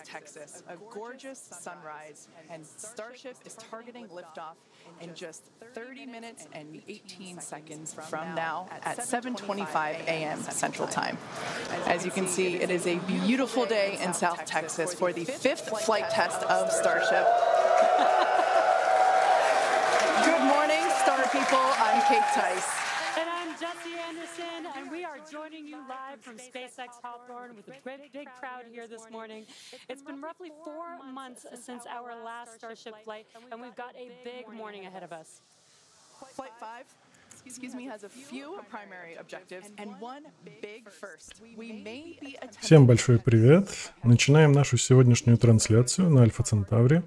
Texas, a gorgeous sunrise, and Starship is targeting liftoff in just 30 minutes and 18 seconds from now at 7:25 a.m. Central Time. As you can see, it is a beautiful day in South Texas for the 5th flight test of Starship. Good morning, Star people. I'm Kate Tice. And I'm Jesse Anderson, and we are joining you live from SpaceX Hawthorne with a big crowd here this morning. It's been roughly 4 months since our last Starship flight, and we've got a big morning ahead of us. Flight 5, has a few primary objectives and one big first. We may be attempting... Всем большой привет! Начинаем нашу сегодняшнюю трансляцию на Альфа Центавре.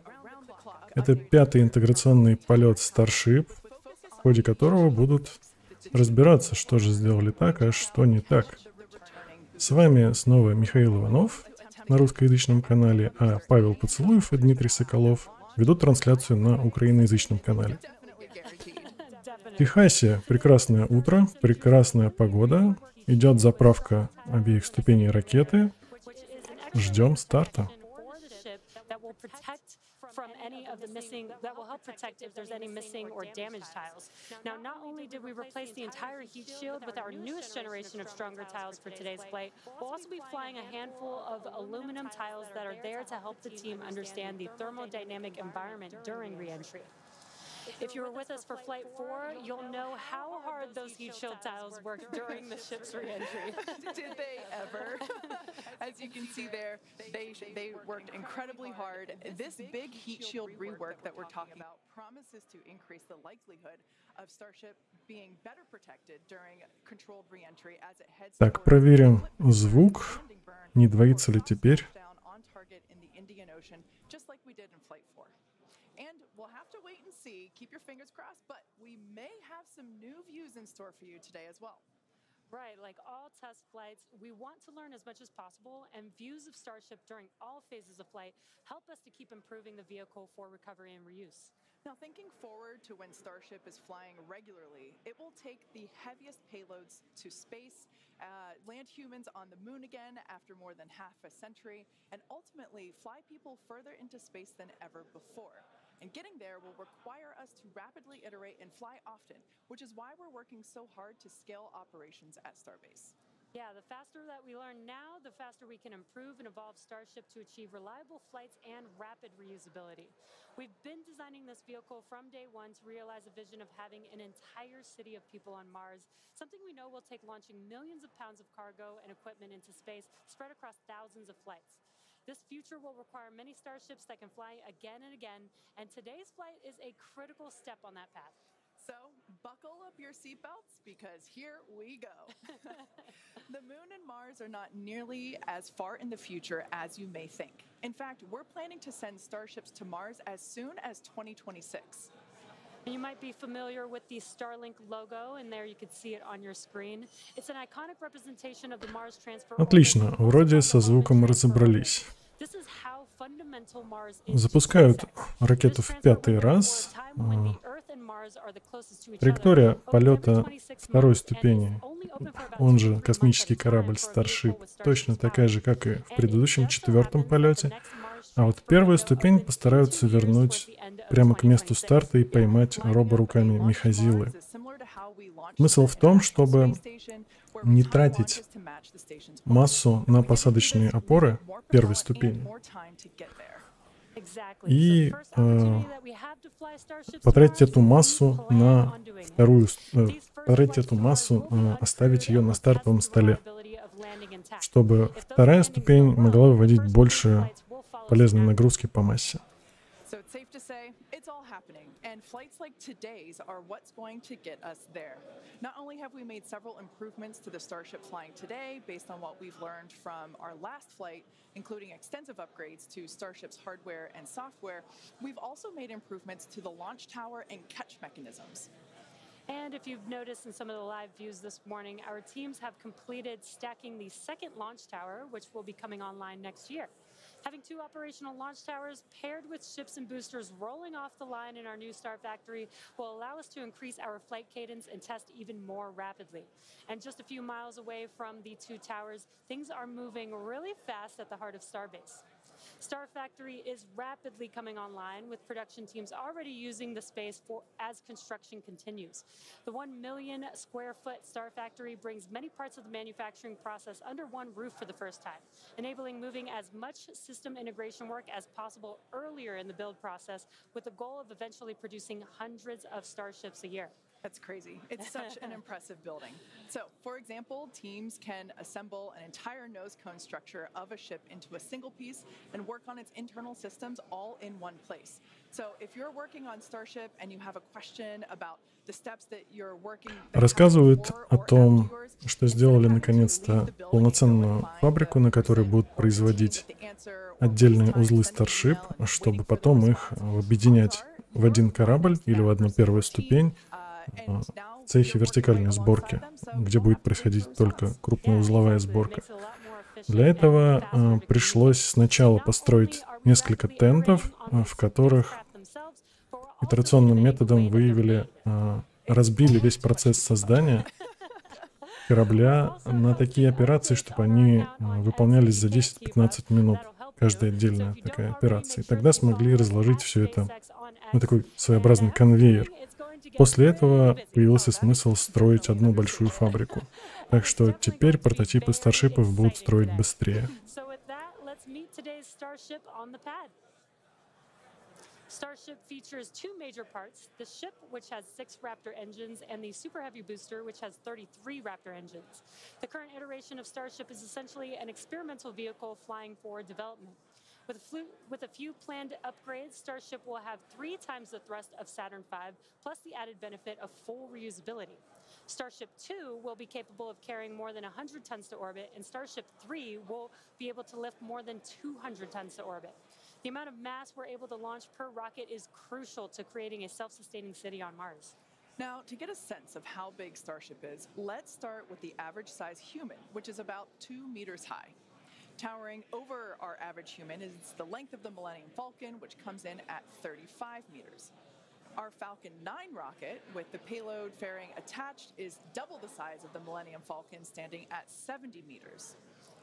Это 5-й интеграционный полет Starship, в ходе которого будут разбираться, что же сделали так, а что не так. С вами снова Михаил Иванов на русскоязычном канале, а Павел Поцелуев и Дмитрий Соколов ведут трансляцию на украиноязычном канале. В Техасе прекрасное утро, прекрасная погода, идет заправка обеих ступеней ракеты. Ждем старта. From any of the missing, that will help protect if there's any missing or damaged tiles. Now, not only did we replace the entire heat shield with our newest generation of stronger tiles for today's flight, we'll also be flying a handful of aluminum tiles that are there to help the team understand the thermodynamic environment during re-entry. If you were with us for Flight 4, you'll know how hard those heat shield tiles worked during the ship's re-entry. Did they ever? As you can see there, they worked incredibly hard. This big heat shield rework that we're talking about promises to increase the likelihood of Starship being better protected during controlled re-entry as it heads Так, проверим звук. Не двоится ли теперь? And we'll have to wait and see. Keep your fingers crossed, but we may have some new views in store for you today as well. Right, like all test flights, we want to learn as much as possible, and views of Starship during all phases of flight help us to keep improving the vehicle for recovery and reuse. Now, thinking forward to when Starship is flying regularly, it will take the heaviest payloads to space, land humans on the moon again after more than half a century, and ultimately fly people further into space than ever before. And getting there will require us to rapidly iterate and fly often, which is why we're working so hard to scale operations at Starbase. Yeah, the faster that we learn now, the faster we can improve and evolve Starship to achieve reliable flights and rapid reusability. We've been designing this vehicle from day one to realize a vision of having an entire city of people on Mars, something we know will take launching millions of pounds of cargo and equipment into space spread across thousands of flights. This future will require many Starships that can fly again and again, and today's flight is a critical step on that path. So, buckle up your seatbelts, because here we go. The Moon and Mars are not nearly as far in the future as you may think. In fact, we're planning to send Starships to Mars as soon as 2026. You might be familiar with the Starlink logo, and there you can see it on your screen. It's an iconic representation of the Mars transfer. Отлично, вроде со звуком разобрались. Запускают ракету в 5-й раз. Траектория полета второй ступени, он же космический корабль Starship, точно такая же, как и в предыдущем 4-м полете. А вот первую ступень постараются вернуть прямо к месту старта и поймать роборуками Михазилы. Смысл в том, чтобы не тратить массу на посадочные опоры первой ступени и потратить эту массу на потратить эту массу, оставить ее на стартовом столе, чтобы вторая ступень могла выводить больше полезной нагрузки по массе. So it's safe to say it's all happening, and flights like today's are what's going to get us there. Not only have we made several improvements to the Starship flying today based on what we've learned from our last flight, including extensive upgrades to Starship's hardware and software, we've also made improvements to the launch tower and catch mechanisms. And if you've noticed in some of the live views this morning, our teams have completed stacking the second launch tower, which will be coming online next year. Having two operational launch towers paired with ships and boosters rolling off the line in our new Star Factory will allow us to increase our flight cadence and test even more rapidly. And just a few miles away from the two towers, things are moving really fast at the heart of Starbase. Star Factory is rapidly coming online, with production teams already using the space as construction continues. The 1 million square foot Star Factory brings many parts of the manufacturing process under one roof for the first time, enabling moving as much system integration work as possible earlier in the build process, with the goal of eventually producing hundreds of Starships a year. That's crazy. It's such an impressive building. So, for example, teams can assemble an entire nose cone structure of a ship into a single piece and work on its internal systems all in one place. So, if you're working on Starship and you have a question about the steps that you're working... Рассказывают о том, что сделали наконец-то полноценную фабрику, на которой будут производить отдельные узлы Starship, чтобы потом их объединять в один корабль или в одну первую ступень, в цехе вертикальной сборки, где будет происходить только крупноузловая сборка. Для этого пришлось сначала построить несколько тентов, в которых итерационным методом разбили весь процесс создания корабля на такие операции, чтобы они выполнялись за 10-15 минут. Каждая отдельная такая операция. И тогда смогли разложить все это на такой своеобразный конвейер. После этого появился смысл строить одну большую фабрику. Так что теперь прототипы Старшипов будут строить быстрее. Starship features two major parts: the ship, which has 6 Raptor engines, and the Super Heavy booster, which has 33 Raptor engines. The current iteration of Starship is essentially an experimental vehicle flying for development. With a few planned upgrades, Starship will have 3 times the thrust of Saturn V, plus the added benefit of full reusability. Starship 2 will be capable of carrying more than 100 tons to orbit, and Starship 3 will be able to lift more than 200 tons to orbit. The amount of mass we're able to launch per rocket is crucial to creating a self-sustaining city on Mars. Now, to get a sense of how big Starship is, let's start with the average size human, which is about 2 meters high. Towering over our average human is the length of the Millennium Falcon, which comes in at 35 meters. Our Falcon 9 rocket, with the payload fairing attached, is double the size of the Millennium Falcon, standing at 70 meters.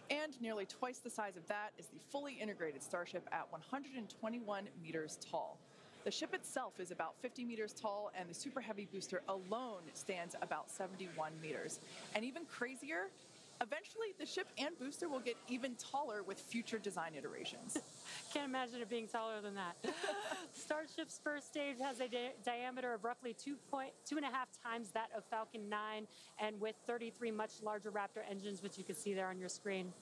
And nearly twice the size of that is the fully integrated Starship at 121 meters tall. The ship itself is about 50 meters tall, and the Super Heavy booster alone stands about 71 meters. And even crazier, eventually the ship and booster will get even taller with future design iterations. Can't imagine it being taller than that. Starship's first stage has a diameter of roughly 2.5 times that of Falcon 9, and with 33 much larger Raptor engines, which you can see there on your screen.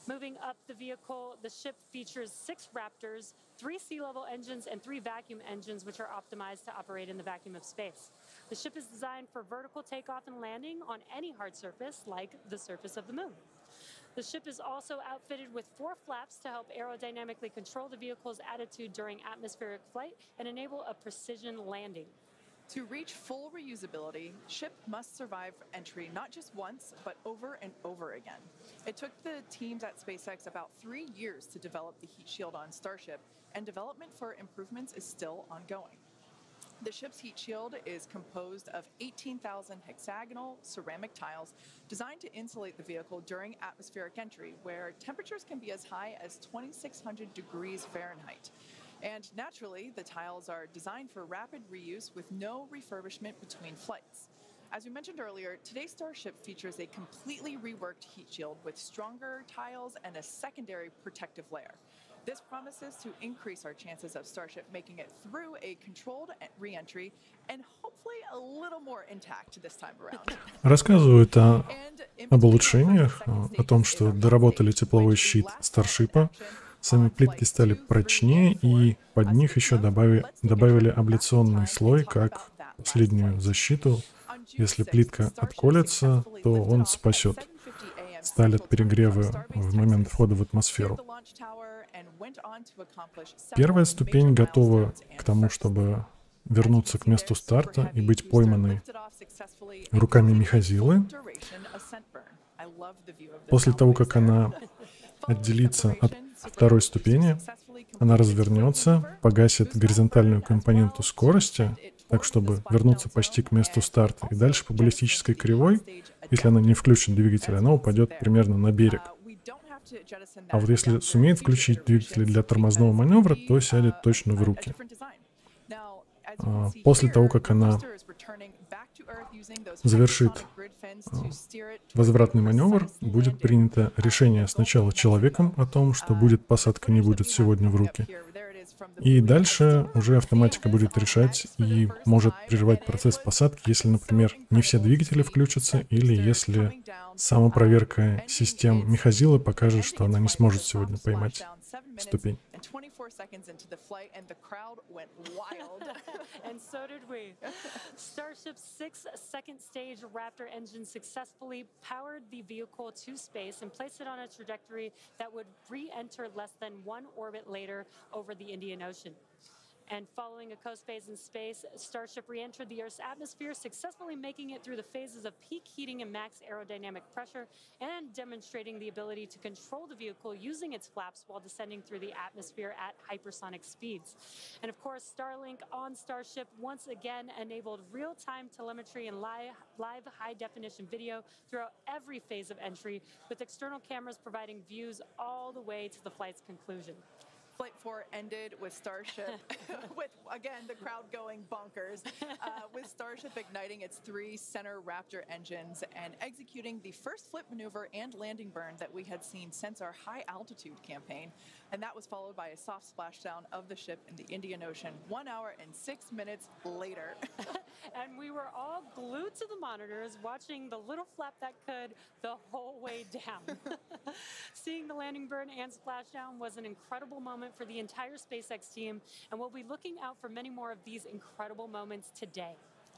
Moving up the vehicle, the ship features 6 Raptors, 3 sea-level engines, and 3 vacuum engines, which are optimized to operate in the vacuum of space. The ship is designed for vertical takeoff and landing on any hard surface, like the surface of the moon. The ship is also outfitted with 4 flaps to help aerodynamically control the vehicle's attitude during atmospheric flight and enable a precision landing. To reach full reusability, ship must survive entry not just once, but over and over again. It took the teams at SpaceX about 3 years to develop the heat shield on Starship, and development for improvements is still ongoing. The ship's heat shield is composed of 18,000 hexagonal ceramic tiles designed to insulate the vehicle during atmospheric entry, where temperatures can be as high as 2,600 degrees Fahrenheit. And naturally, the tiles are designed for rapid reuse with no refurbishment between flights. As we mentioned earlier, today's Starship features a completely reworked heat shield with stronger tiles and a secondary protective layer. This promises to increase our chances of Starship making it through a controlled re-entry and hopefully a little more intact this time around. Рассказывают об улучшениях, о том, что доработали тепловой щит Старшипа, сами плитки стали прочнее, и под них еще добавили абляционный слой как последнюю защиту. Если плитка отколется, то он спасет сталь от перегрева в момент входа в атмосферу. Первая ступень готова к тому, чтобы вернуться к месту старта и быть пойманной руками Михазилы. После того, как она отделится от второй ступени, она развернется, погасит горизонтальную компоненту скорости, так, чтобы вернуться почти к месту старта. И дальше по баллистической кривой, если она не включит двигатель, она упадет примерно на берег. А вот если сумеет включить двигатели для тормозного маневра, то сядет точно в руки. После того, как она завершит возвратный маневр, будет принято решение сначала человеком о том, что будет посадка, не будет сегодня в руки. И дальше уже автоматика будет решать и может прервать процесс посадки, если, например, не все двигатели включатся или если самопроверка систем Михазилы покажет, что она не сможет сегодня поймать ступень. And so did we. Starship's 6-second stage Raptor engine successfully powered the vehicle to space and placed it on a trajectory that would re-enter less than one orbit later over the Indian Ocean. And following a coast phase in space, Starship re-entered the Earth's atmosphere, successfully making it through the phases of peak heating and max aerodynamic pressure, and demonstrating the ability to control the vehicle using its flaps while descending through the atmosphere at hypersonic speeds. And of course, Starlink on Starship once again enabled real-time telemetry and live high-definition video throughout every phase of entry, with external cameras providing views all the way to the flight's conclusion. Flight 4 ended with Starship, with, again, the crowd going bonkers, with Starship igniting its 3 center Raptor engines and executing the first flip maneuver and landing burn that we had seen since our high-altitude campaign. And that was followed by a soft splashdown of the ship in the Indian Ocean 1 hour and 6 minutes later. And we were all glued to the monitors, watching the little flap that could the whole way down. Seeing the landing burn and splashdown was an incredible moment for the entire SpaceX team, and we'll be looking out for many more of these incredible moments today.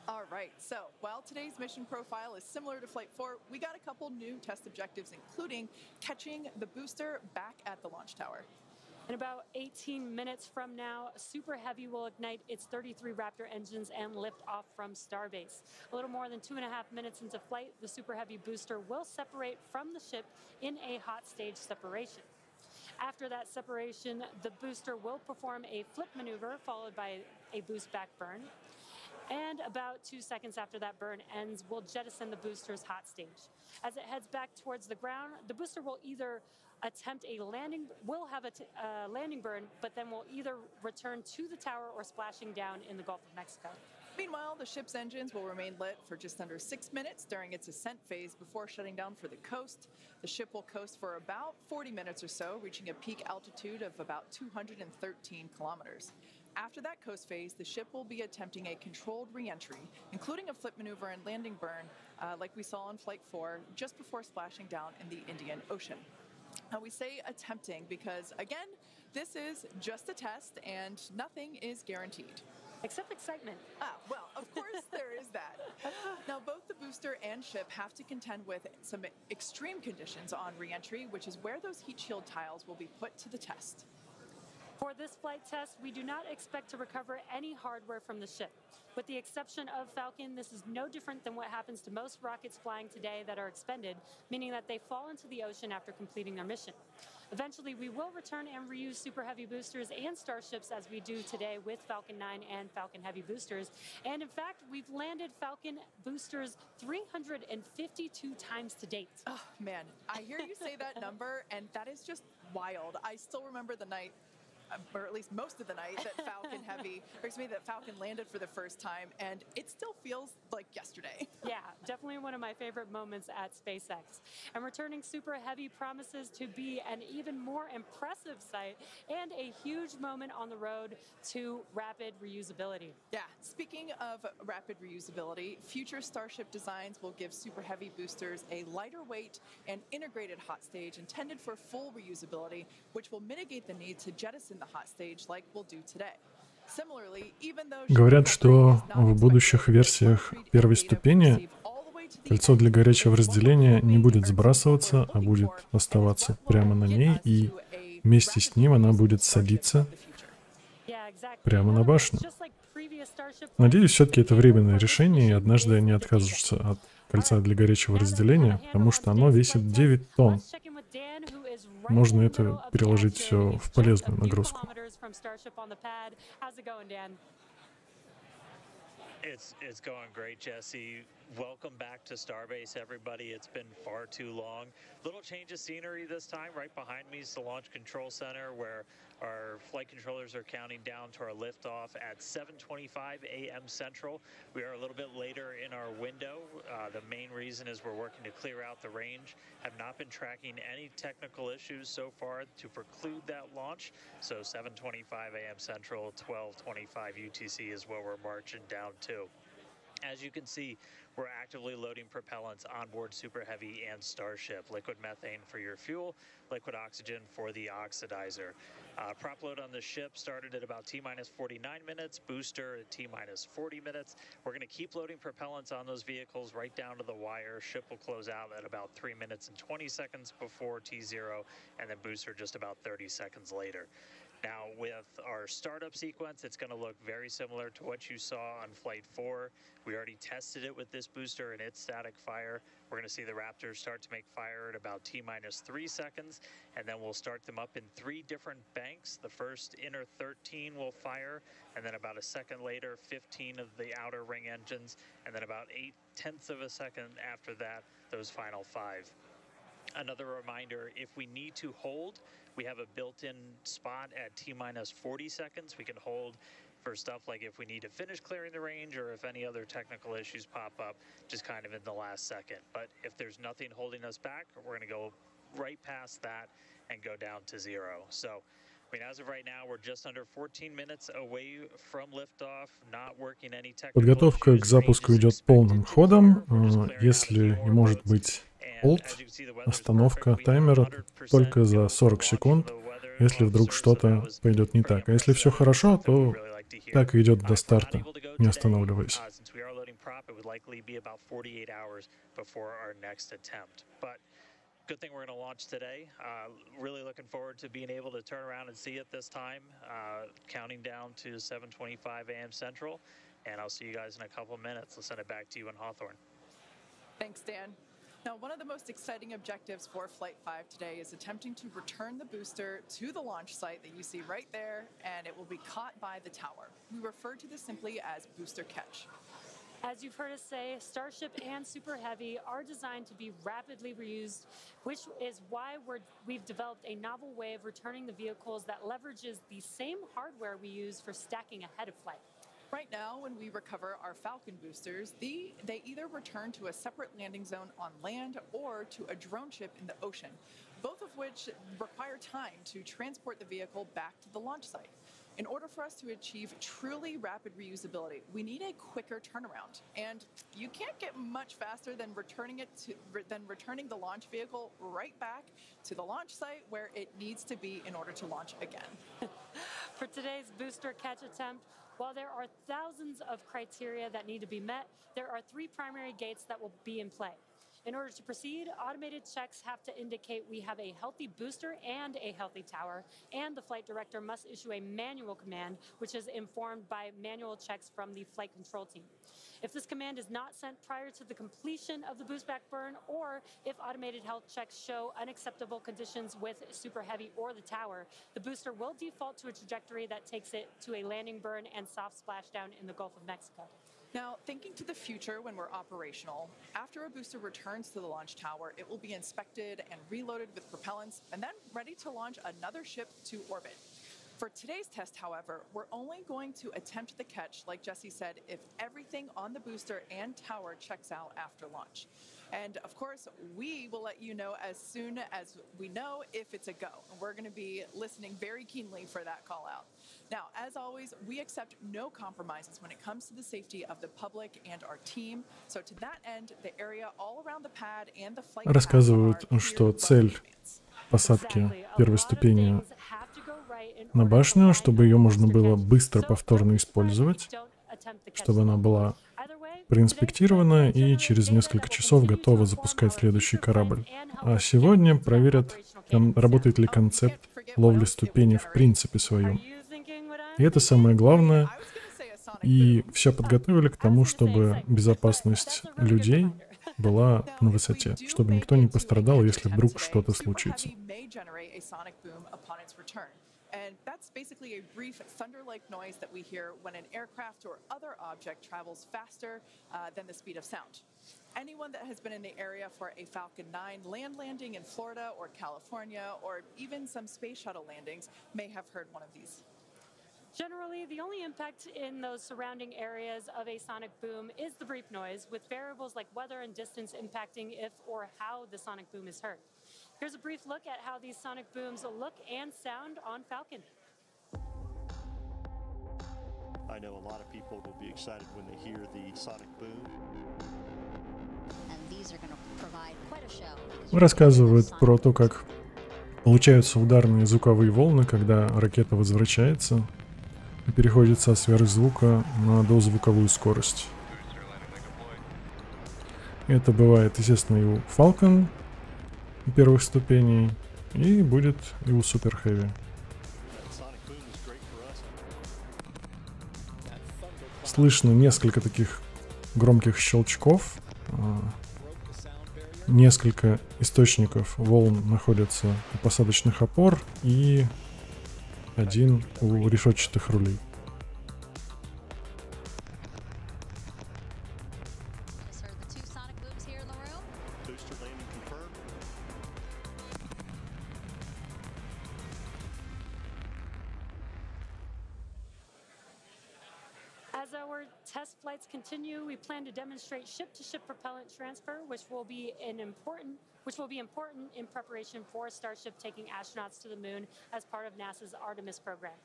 All right, so while today's mission profile is similar to Flight 4, we got a couple new test objectives, including catching the booster back at the launch tower. In about 18 minutes from now, Super Heavy will ignite its 33 Raptor engines and lift off from Starbase. A little more than 2.5 minutes into flight, the Super Heavy booster will separate from the ship in a hot stage separation. After that separation, the booster will perform a flip maneuver followed by a boost back burn. And about 2 seconds after that burn ends, we'll jettison the booster's hot stage. As it heads back towards the ground, the booster will either attempt a landing, will have a landing burn, but then will either return to the tower or splashing down in the Gulf of Mexico. Meanwhile, the ship's engines will remain lit for just under 6 minutes during its ascent phase before shutting down for the coast. The ship will coast for about 40 minutes or so, reaching a peak altitude of about 213 kilometers. After that coast phase, the ship will be attempting a controlled re-entry, including a flip maneuver and landing burn, like we saw on Flight 4, just before splashing down in the Indian Ocean. Now, we say attempting because, again, this is just a test and nothing is guaranteed. Except excitement. Well, of course there is that. Now, both the booster and ship have to contend with some extreme conditions on re-entry, which is where those heat shield tiles will be put to the test. For this flight test, we do not expect to recover any hardware from the ship. With the exception of Falcon, this is no different than what happens to most rockets flying today that are expended, meaning that they fall into the ocean after completing their mission. Eventually, we will return and reuse Super Heavy boosters and Starships as we do today with Falcon 9 and Falcon Heavy boosters. And in fact, we've landed Falcon boosters 352 times to date. Oh, man, I hear you say that number, and that is just wild. I still remember the night or at least most of the night, that Falcon landed for the first time, and it still feels like yesterday. Yeah, definitely one of my favorite moments at SpaceX. And returning Super Heavy promises to be an even more impressive sight and a huge moment on the road to rapid reusability. Yeah, speaking of rapid reusability, future Starship designs will give Super Heavy boosters a lighter weight and integrated hot stage intended for full reusability, which will mitigate the need to jettison the hot stage like we'll do today. Говорят, что в будущих версиях первой ступени кольцо для горячего разделения не будет сбрасываться, а будет оставаться прямо на ней, и вместе с ним она будет садиться прямо на башню. Надеюсь, все-таки это временное решение, и однажды они откажутся от кольца для горячего разделения, потому что оно весит 9 тонн. Можно это переложить все в полезную нагрузку. It's going great, Jesse. Welcome back to Starbase, everybody. It's been far too long. Little change of scenery this time. Right behind me is the Launch Control Center, where our flight controllers are counting down to our liftoff at 7:25 a.m. Central. We are a little bit later in our window. The main reason is we're working to clear out the range. Have not been tracking any technical issues so far to preclude that launch. So 7:25 a.m. Central, 12:25 UTC is where we're marching down to. As you can see, we're actively loading propellants on board Super Heavy and Starship. Liquid methane for your fuel, liquid oxygen for the oxidizer. Prop load on the ship started at about T-minus 49 minutes, booster at T-minus 40 minutes. We're going to keep loading propellants on those vehicles right down to the wire. Ship will close out at about 3 minutes and 20 seconds before T0, and then booster just about 30 seconds later. Now, with our startup sequence, it's going to look very similar to what you saw on Flight 4. We already tested it with this booster and its static fire. We're going to see the Raptors start to make fire at about T-minus 3 seconds, and then we'll start them up in 3 different banks. The first inner 13 will fire, and then about a second later, 15 of the outer ring engines, and then about 0.8 of a second after that, those final 5. Another reminder, if we need to hold, we have a built-in spot at T-minus 40 seconds. We can hold for stuff like if we need to finish clearing the range or if any other technical issues pop up, just kind of in the last second. But if there's nothing holding us back, we're going to go right past that and go down to 0. So, I mean, as of right now, we're just under 14 minutes away from liftoff, not working any technical issues. Подготовка к запуску идет полным ходом. Если не может быть hold, остановка таймера только за 40 секунд, если вдруг что-то пойдет не так. А если все хорошо, то так и идет до старта, не останавливаясь. Good thing we're going to launch today. Really looking forward to being able to turn around and see it this time. Counting down to 7:25 a.m. Central, and I'll see you guys in a couple of minutes. I'll send it back to you in Hawthorne. Thanks, Dan. Now, one of the most exciting objectives for Flight 5 today is attempting to return the booster to the launch site that you see right there, and it will be caught by the tower. We refer to this simply as booster catch. As you've heard us say, Starship and Super Heavy are designed to be rapidly reused, which is why we've developed a novel way of returning the vehicles that leverages the same hardware we use for stacking ahead of flight. Right now, when we recover our Falcon boosters, they either return to a separate landing zone on land or to a drone ship in the ocean, both of which require time to transport the vehicle back to the launch site. In order for us to achieve truly rapid reusability, we need a quicker turnaround, and you can't get much faster than returning the launch vehicle right back to the launch site where it needs to be in order to launch again. For today's booster catch attempt, while there are thousands of criteria that need to be met, there are 3 primary gates that will be in play. In order to proceed, automated checks have to indicate we have a healthy booster and a healthy tower, and the flight director must issue a manual command, which is informed by manual checks from the flight control team. If this command is not sent prior to the completion of the boost back burn, or if automated health checks show unacceptable conditions with Super Heavy or the tower, the booster will default to a trajectory that takes it to a landing burn and soft splashdown in the Gulf of Mexico. Now, thinking to the future when we're operational, after a booster returns to the launch tower, it will be inspected and reloaded with propellants and then ready to launch another ship to orbit. For today's test, however, we're only going to attempt the catch, like Jesse said, if everything on the booster and tower checks out after launch. And of course, we will let you know as soon as we know if it's a go. And we're going to be listening very keenly for that call out. Now, as always, we accept no compromises when it comes to the safety of the public and our team. So to that end, the area all around the pad and the flight Рассказывают, что цель посадки первой ступени на башню, чтобы ее можно было быстро повторно использовать, чтобы она была проинспектирована и через несколько часов готова запускать следующий корабль. А сегодня проверят, работает ли концепт ловли ступеней в принципе своем. И это самое главное. И все подготовили к тому, чтобы безопасность людей была на высоте, чтобы никто не пострадал, если вдруг что-то случится. And that's basically a brief thunder-like noise that we hear when an aircraft or other object travels faster than the speed of sound. Anyone that has been in the area for a Falcon 9 land landing in Florida or California, or even some space shuttle landings, may have heard one of these. Generally, the only impact in those surrounding areas of a sonic boom is the brief noise, with variables like weather and distance impacting if or how the sonic boom is heard. Here's a brief look at how these sonic booms look and sound on Falcon. I know a lot of people will be excited when they hear the sonic boom. And these are going to provide quite a show. Рассказывают про то, как получаются ударные звуковые волны, когда ракета возвращается и переходит со сверхзвука на дозвуковую скорость. Это бывает, естественно, и у Falcon первых ступеней, и будет и у Super Heavy. Слышно несколько таких громких щелчков. Несколько источников волн находятся у посадочных опор и один у решетчатых рулей. As our test flights continue, we plan to demonstrate ship-to-ship propellant transfer, which will be important in preparation for Starship taking astronauts to the moon as part of NASA's Artemis program.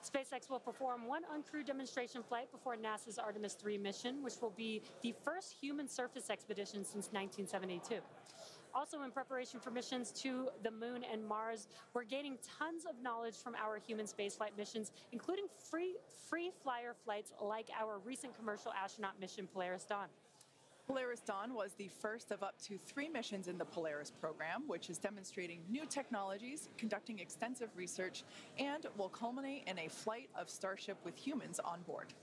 SpaceX will perform one uncrewed demonstration flight before NASA's Artemis 3 mission, which will be the first human surface expedition since 1972. Also, in preparation for missions to the moon and Mars, we're gaining tons of knowledge from our human spaceflight missions, including free flyer flights like our recent commercial astronaut mission Polaris Dawn. Polaris Dawn was the first of up to 3 missions in the Polaris program, which is demonstrating new technologies, conducting extensive research, and will culminate in a flight of Starship with humans on board.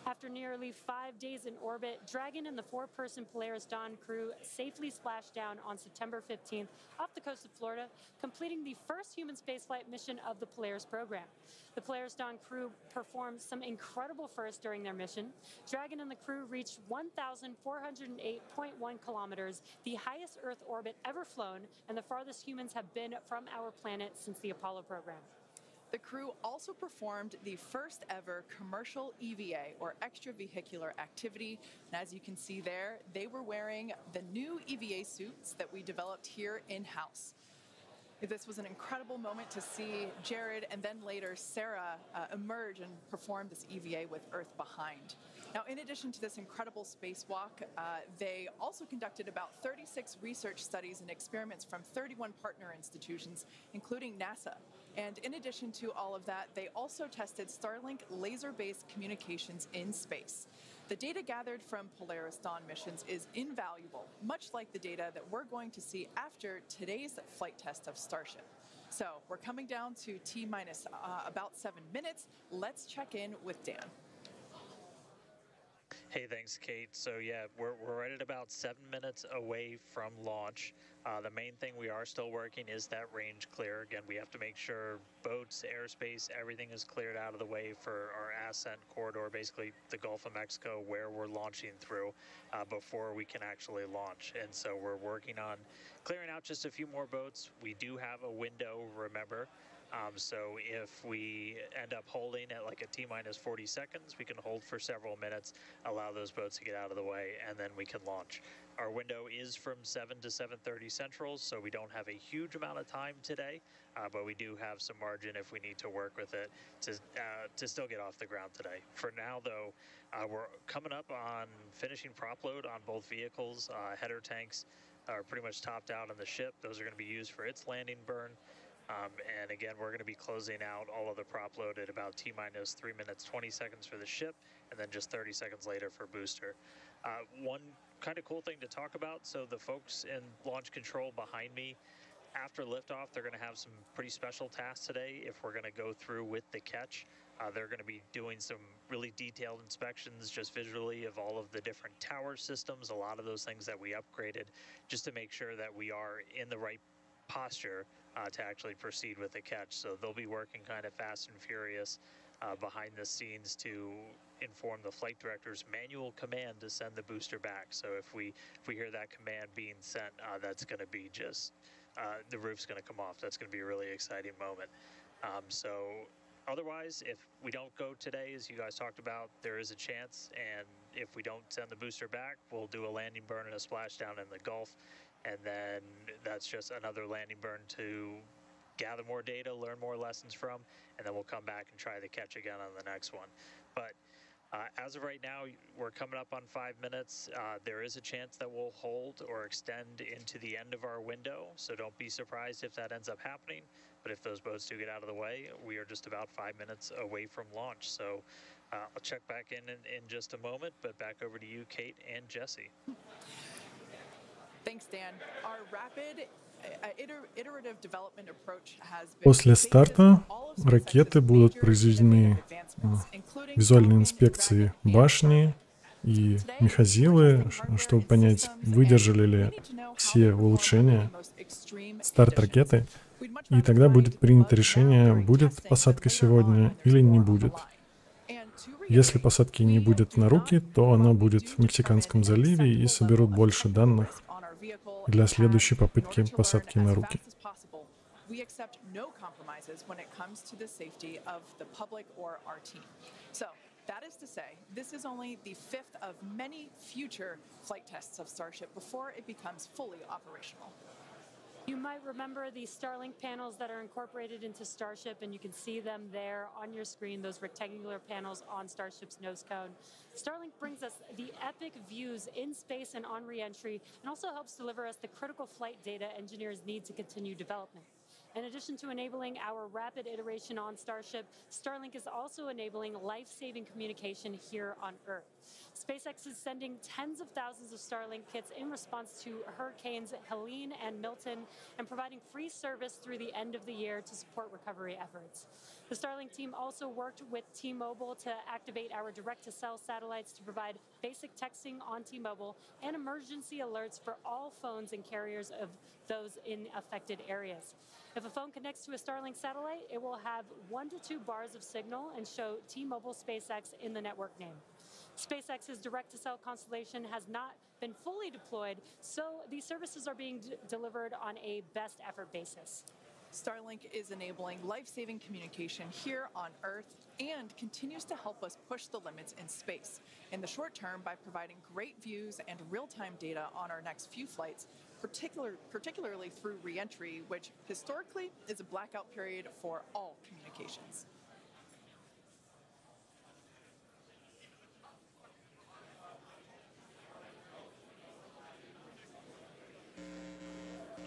After nearly 5 days in orbit, Dragon and the 4-person Polaris Dawn crew safely splashed down on September 15th off the coast of Florida, completing the first human spaceflight mission of the Polaris program. The Polaris Dawn crew performed some incredible firsts during their mission. Dragon and the crew reached 1,408.1 kilometers, the highest Earth orbit ever flown, and the farthest humans have been from our planet since the Apollo program. The crew also performed the first ever commercial EVA, or extravehicular activity. And as you can see there, they were wearing the new EVA suits that we developed here in-house. This was an incredible moment to see Jared and then later Sarah emerge and perform this EVA with Earth behind. Now, in addition to this incredible spacewalk, they also conducted about 36 research studies and experiments from 31 partner institutions, including NASA. And in addition to all of that, they also tested Starlink laser-based communications in space. The data gathered from Polaris Dawn missions is invaluable, much like the data that we're going to see after today's flight test of Starship. So we're coming down to T-minus about 7 minutes. Let's check in with Dan. Hey, thanks, Kate. So yeah, we're right at about 7 minutes away from launch. The main thing we are still working is that range clear. Again, we have to make sure boats, airspace, everything is cleared out of the way for our ascent corridor, basically the Gulf of Mexico, where we're launching through before we can actually launch. And so we're working on clearing out just a few more boats. We do have a window, remember, So if we end up holding at like a T-minus 40 seconds, we can hold for several minutes, allow those boats to get out of the way, and then we can launch. Our window is from 7 to 7:30 Central, so we don't have a huge amount of time today, but we do have some margin if we need to work with it to still get off the ground today. For now, though, we're coming up on finishing prop load on both vehicles. Header tanks are pretty much topped out on the ship. Those are going to be used for its landing burn. And again, we're going to be closing out all of the prop load at about T-minus 3 minutes, 20 seconds for the ship, and then just 30 seconds later for booster. One kind of cool thing to talk about, so the folks in launch control behind me, after liftoff, they're going to have some pretty special tasks today. If we're going to go through with the catch, they're going to be doing some really detailed inspections just visually of all of the different tower systems, a lot of those things that we upgraded, just to make sure that we are in the right posture to actually proceed with the catch. So they'll be working kind of fast and furious behind the scenes to inform the flight director's manual command to send the booster back. So if we hear that command being sent, that's going to be just the roof's going to come off. That's going to be a really exciting moment. So otherwise, if we don't go today, as you guys talked about, there is a chance, and if we don't send the booster back, we'll do a landing burn and a splashdown in the Gulf, and then that's just another landing burn to gather more data, learn more lessons from, and then we'll come back and try the catch again on the next one. But as of right now, we're coming up on 5 minutes. There is a chance that we'll hold or extend into the end of our window, so don't be surprised if that ends up happening. But if those boats do get out of the way, we are just about 5 minutes away from launch. So I'll check back in just a moment, but back over to you, Kate and Jesse. Thanks, Dan. Our rapid iterative development approach has been После старта ракеты будут произведены визуальные инспекции башни и мехозилы, чтобы понять, выдержали ли все улучшения старт ракеты. И тогда будет принято решение, будет посадка сегодня или не будет. Если посадки не будет на руки, то она будет в Мексиканском заливе и соберут больше данных для следующей попытки посадки на руки. We accept no compromises when it comes to the safety of the public or our team. So that is to say, this is only the fifth of many future flight tests of Starship before it becomes fully operational. You might remember the Starlink panels that are incorporated into Starship, and you can see them there on your screen, those rectangular panels on Starship's nose cone. Starlink brings us the epic views in space and on re-entry, and also helps deliver us the critical flight data engineers need to continue development. In addition to enabling our rapid iteration on Starship, Starlink is also enabling life-saving communication here on Earth. SpaceX is sending tens of thousands of Starlink kits in response to Hurricanes Helene and Milton, and providing free service through the end of the year to support recovery efforts. The Starlink team also worked with T-Mobile to activate our direct-to-cell satellites to provide basic texting on T-Mobile and emergency alerts for all phones and carriers of those in affected areas. If a phone connects to a Starlink satellite, it will have 1 to 2 bars of signal and show T-Mobile SpaceX in the network name. SpaceX's direct-to-cell constellation has not been fully deployed, so these services are being delivered on a best effort basis. Starlink is enabling life-saving communication here on Earth and continues to help us push the limits in space. In the short term, by providing great views and real-time data on our next few flights, particularly through re-entry, which historically is a blackout period for all communications.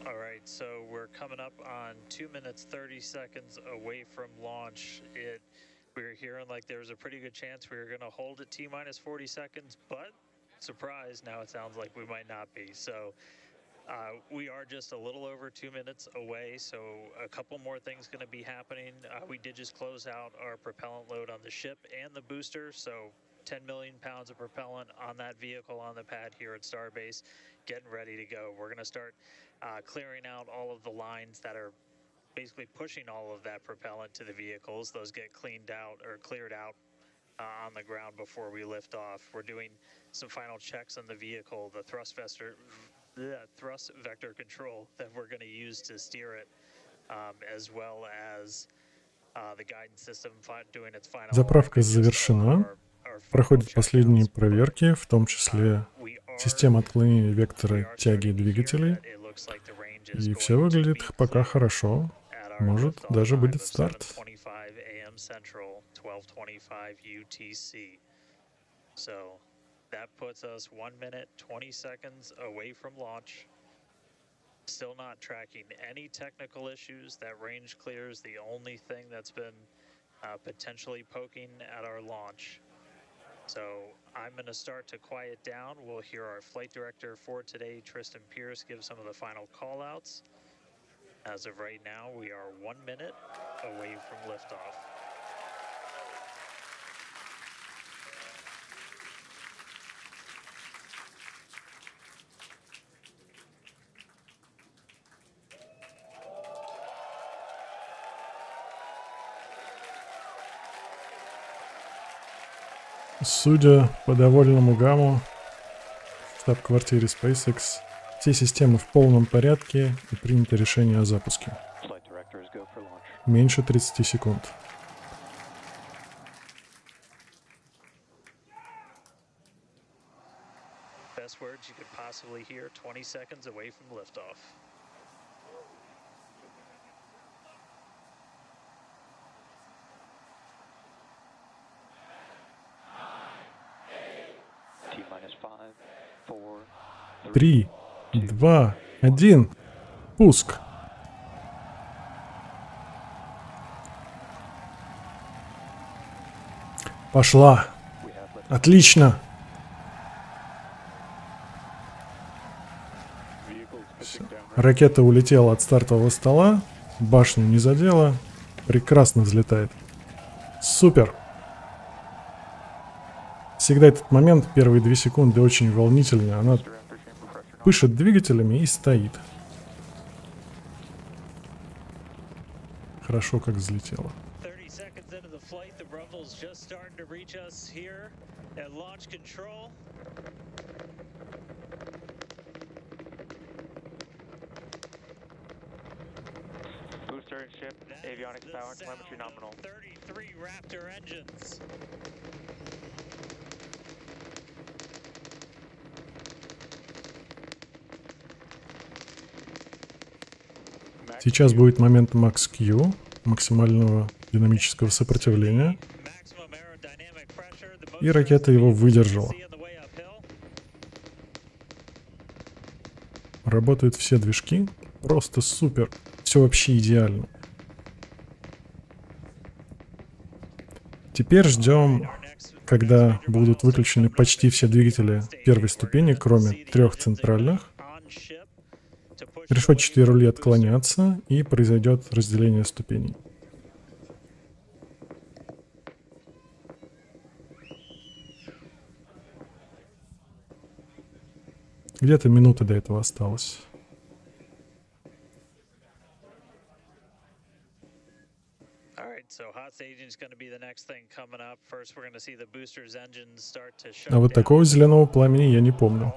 All right, so we're coming up on 2 minutes, 30 seconds away from launch. We were hearing like there was a pretty good chance we were going to hold at T-minus 40 seconds, but surprise, now it sounds like we might not be. So we are just a little over 2 minutes away, so a couple more things going to be happening. We did just close out our propellant load on the ship and the booster, so 10 million pounds of propellant on that vehicle on the pad here at Starbase, getting ready to go. We're going to start clearing out all of the lines that are basically pushing all of that propellant to the vehicles. Those get cleaned out or cleared out on the ground before we lift off. We're doing some final checks on the vehicle, the thrust vector control that we're going to use to steer it as well as the guidance system doing its final. Заправка завершена. Проходят последние проверки, в том числе система отклонения вектора тяги двигателей. И все выглядит пока хорошо. Может, даже будет старт. So that puts us 1 minute, 20 seconds away from launch. Still not tracking any technical issues. That range clear is the only thing that's been potentially poking at our launch. So I'm going to start to quiet down. We'll hear our flight director for today, Tristan Pierce, give some of the final call-outs. As of right now, we are 1 minute away from liftoff. Судя по довольному гамму в штаб-квартире SpaceX, все системы в полном порядке и принято решение о запуске. Меньше 30 секунд. Best words you could possibly hear, 20 seconds away from liftoff. Три, 2, 1. Пуск. Пошла. Отлично. Ракета улетела от стартового стола. Башню не задела. Прекрасно взлетает. Супер. Всегда этот момент, первые 2 секунды, очень волнительный. Она пышет двигателями и стоит. Хорошо, как взлетела. Booster ship, avionics power, telemetry nominal. 33 Raptor engines. Сейчас будет момент Max Q, максимального динамического сопротивления. И ракета его выдержала. Работают все движки. Просто супер. Все вообще идеально. Теперь ждем, когда будут выключены почти все двигатели первой ступени, кроме 3 центральных. Решетчатые рули отклонятся, и произойдет разделение ступеней. Где-то минута до этого осталось. А вот такого зеленого пламени я не помню.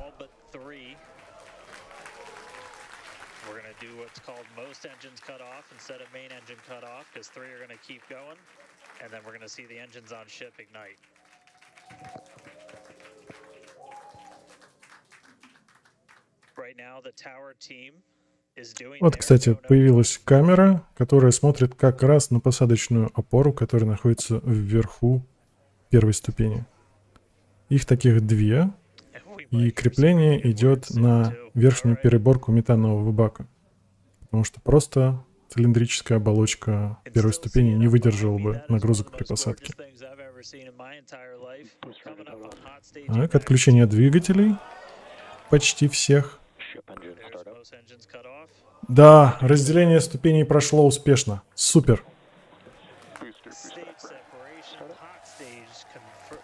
Вот, кстати, появилась камера, которая смотрит как раз на посадочную опору, которая находится вверху первой ступени. Их таких 2, и крепление идет на верхнюю переборку метанового бака, потому что просто цилиндрическая оболочка первой ступени не выдержала бы нагрузок при посадке. Так, отключение двигателей почти всех. Да, разделение ступеней прошло успешно. Супер.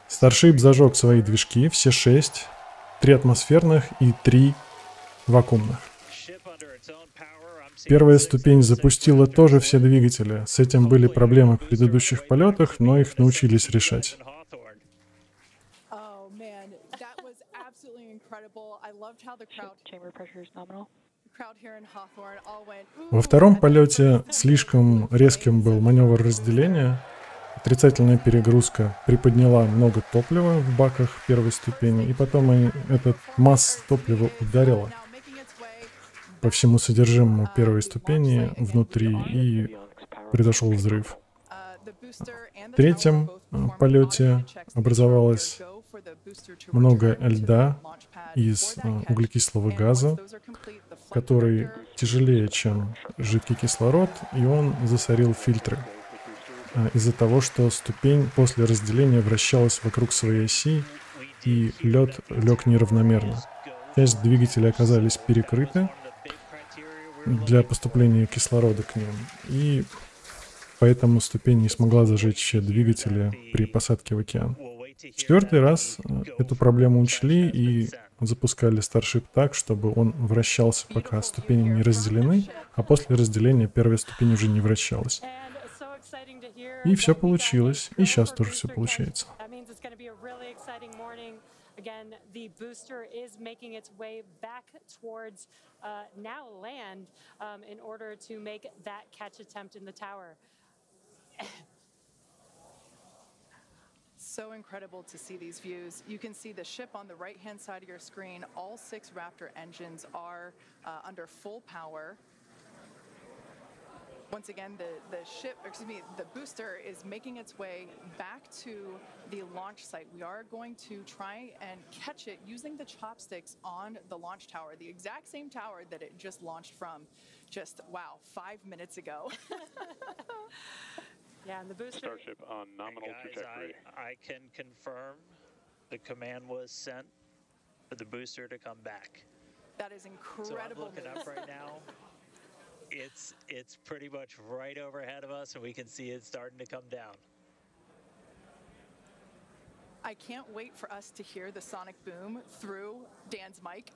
Starship зажег свои движки, все 6. 3 атмосферных и 3 вакуумных. Первая ступень запустила тоже все двигатели. С этим были проблемы в предыдущих полетах, но их научились решать. Во втором полете слишком резким был маневр разделения. Отрицательная перегрузка приподняла много топлива в баках первой ступени, и потом эта масса топлива ударила по всему содержимому первой ступени внутри, и произошел взрыв. В третьем полете образовалось много льда из углекислого газа, который тяжелее, чем жидкий кислород, и он засорил фильтры. Из-за того, что ступень после разделения вращалась вокруг своей оси, и лед лег неравномерно. Часть двигателей оказались перекрыты для поступления кислорода к ним, и поэтому ступень не смогла зажечь все двигатели при посадке в океан. Четвертый раз эту проблему учли и запускали Starship так, чтобы он вращался, пока ступени не разделены, а после разделения первая ступень уже не вращалась. И все получилось, и сейчас тоже все получается. Again, the booster is making its way back towards now land in order to make that catch attempt in the tower. So incredible to see these views. You can see the ship on the right-hand side of your screen. All 6 Raptor engines are under full power. Once again, the booster is making its way back to the launch site. We are going to try and catch it using the chopsticks on the launch tower, the exact same tower that it just launched from just, 5 minutes ago. Yeah, and the booster. Starship on nominal trajectory. I can confirm the command was sent for the booster to come back. That is incredible. So I'm looking up right now. It's pretty much right overhead of us, and we can see it starting to come down. I can't wait for us to hear the sonic boom through Dan's mic.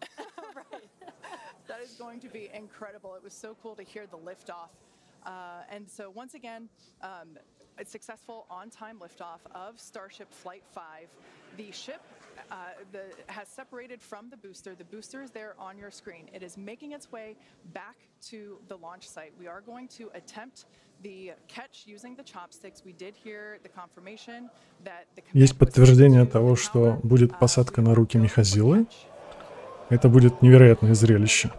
Right. That is going to be incredible. It was so cool to hear the liftoff. And so once again, it's successful on-time liftoff of Starship Flight 5. The ship has separated from the booster. The booster is there on your screen. It is making its way back to the launch site. We are going to attempt the catch using the chopsticks. We did hear the confirmation that the Есть подтверждение того, что будет посадка на руки Михазилы. Это будет невероятное зрелище.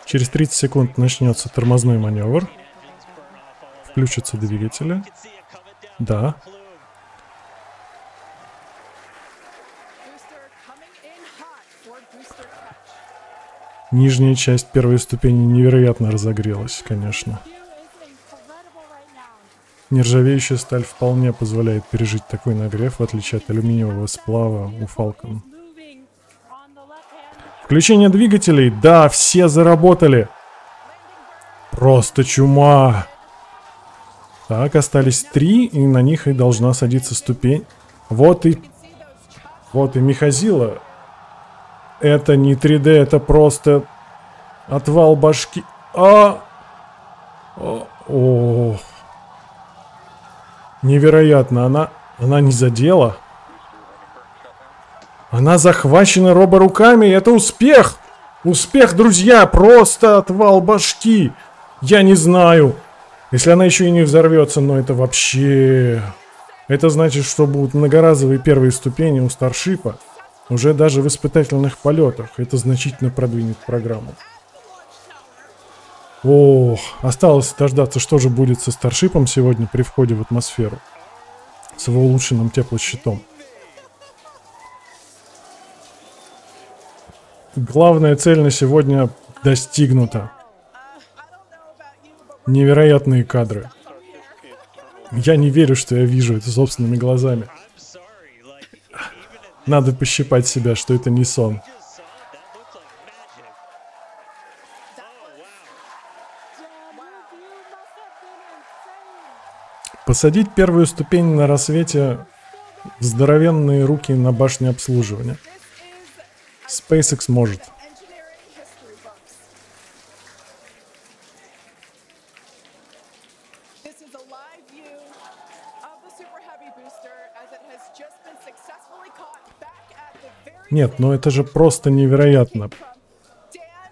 Через 30 секунд начнется тормозной маневр. Включатся двигатели. Да. Нижняя часть первой ступени невероятно разогрелась, конечно. Нержавеющая сталь вполне позволяет пережить такой нагрев, в отличие от алюминиевого сплава у Falcon. Включение двигателей. Да, все заработали. Просто чума. Так, остались 3, и на них и должна садиться ступень. Вот и Михазила. Это не 3D, это просто отвал башки. Невероятно, она не задела. Она захвачена роборуками, это успех! Успех, друзья, просто отвал башки. Я не знаю. Если она еще и не взорвется, но это вообще... Это значит, что будут многоразовые первые ступени у Старшипа. Уже даже в испытательных полетах. Это значительно продвинет программу. Осталось дождаться, что же будет со Старшипом сегодня при входе в атмосферу. С его улучшенным теплощитом. Главная цель на сегодня достигнута. Невероятные кадры. Я не верю, что я вижу это собственными глазами. Надо пощипать себя, что это не сон. Посадить первую ступень на рассвете в здоровенные руки на башне обслуживания. SpaceX может. Нет, ну это же просто невероятно.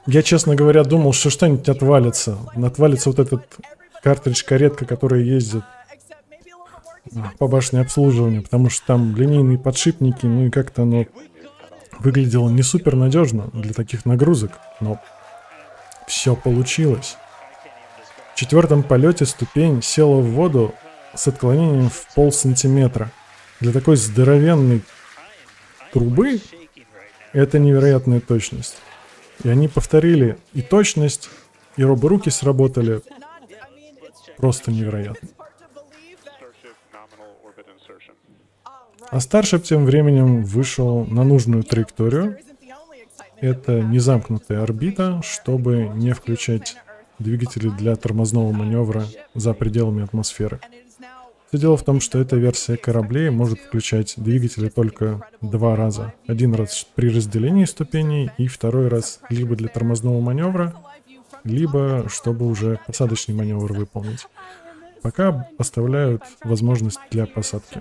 Я, честно говоря, думал, что что-нибудь отвалится. Отвалится вот этот картридж-каретка, которая ездит по башне обслуживания, потому что там линейные подшипники, ну и как-то оно выглядело не супер надежно для таких нагрузок, но все получилось. В 4-м полете ступень села в воду с отклонением в полсантиметра. Для такой здоровенной трубы это невероятная точность. И они повторили и точность, и роборуки сработали. Просто невероятно. А Starship тем временем вышел на нужную траекторию. Это незамкнутая орбита, чтобы не включать двигатели для тормозного маневра за пределами атмосферы. Все дело в том, что эта версия кораблей может включать двигатели только 2 раза. 1 раз при разделении ступеней и 2 раз либо для тормозного маневра, либо чтобы уже посадочный маневр выполнить. Пока оставляют возможность для посадки.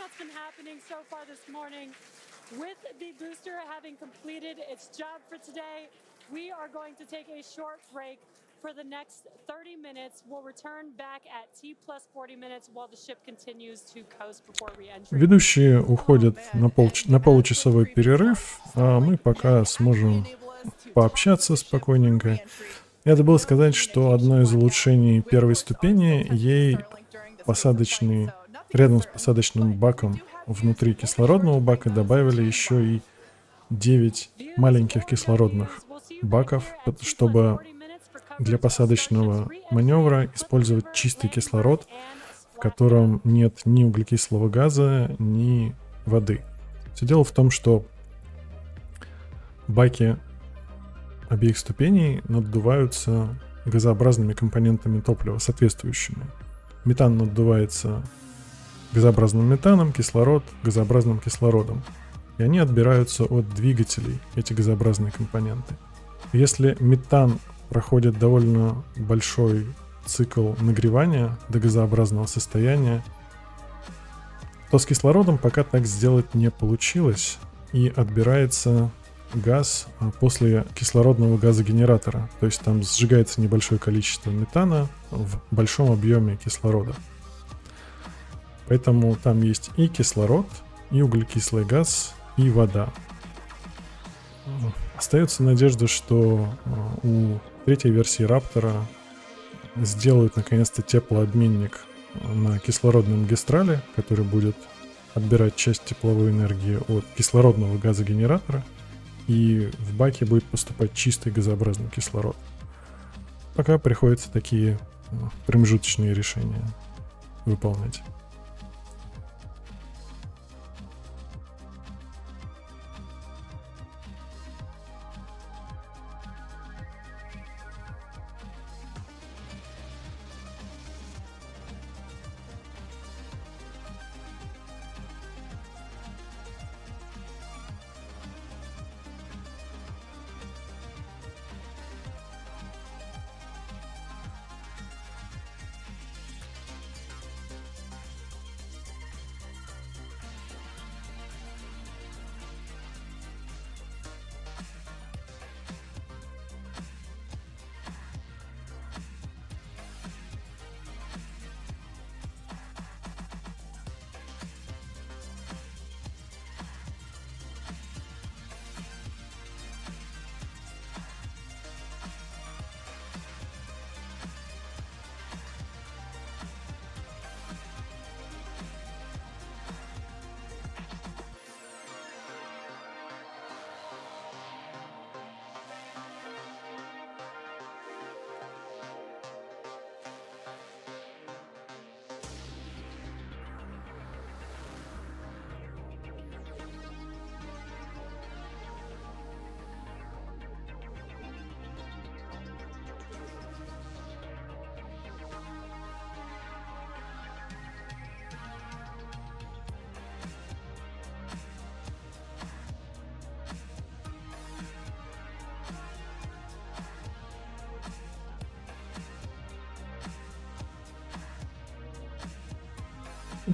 That's been happening so far this morning. With the booster having completed its job for today, we are going to take a short break for the next 30 minutes. We'll return back at T plus 40 minutes while the ship continues to coast before re-entry. Ведущие уходят на получасовой перерыв, а мы пока сможем пообщаться спокойненько. Я забыл сказать, что одно из улучшений первой ступени, ей рядом с посадочным баком внутри кислородного бака добавили еще и 9 маленьких кислородных баков, чтобы для посадочного маневра использовать чистый кислород, в котором нет ни углекислого газа, ни воды. Все дело в том, что баки обеих ступеней наддуваются газообразными компонентами топлива, соответствующими. Метан наддувается газообразным метаном, кислород газообразным кислородом. И они отбираются от двигателей, эти газообразные компоненты. Если метан проходит довольно большой цикл нагревания до газообразного состояния, то с кислородом пока так сделать не получилось, и отбирается газ после кислородного газогенератора. То есть там сжигается небольшое количество метана в большом объеме кислорода. Поэтому там есть и кислород, и углекислый газ, и вода. Остается надежда, что у 3-й версии Раптора сделают наконец-то теплообменник на кислородном магистрале, который будет отбирать часть тепловой энергии от кислородного газогенератора, и в баке будет поступать чистый газообразный кислород. Пока приходится такие промежуточные решения выполнять.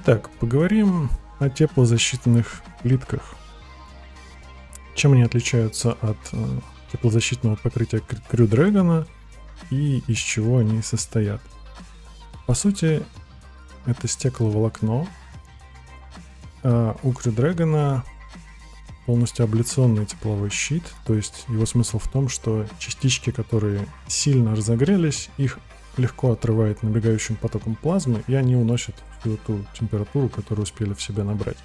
Итак, поговорим о теплозащитных плитках. Чем они отличаются от теплозащитного покрытия Crew Dragon и из чего они состоят. По сути, это стекловолокно. А у Crew Dragon полностью абляционный тепловой щит, то есть его смысл в том, что частички, которые сильно разогрелись, их легко отрывает набегающим потоком плазмы, и они уносят всю ту температуру, которую успели в себя набрать.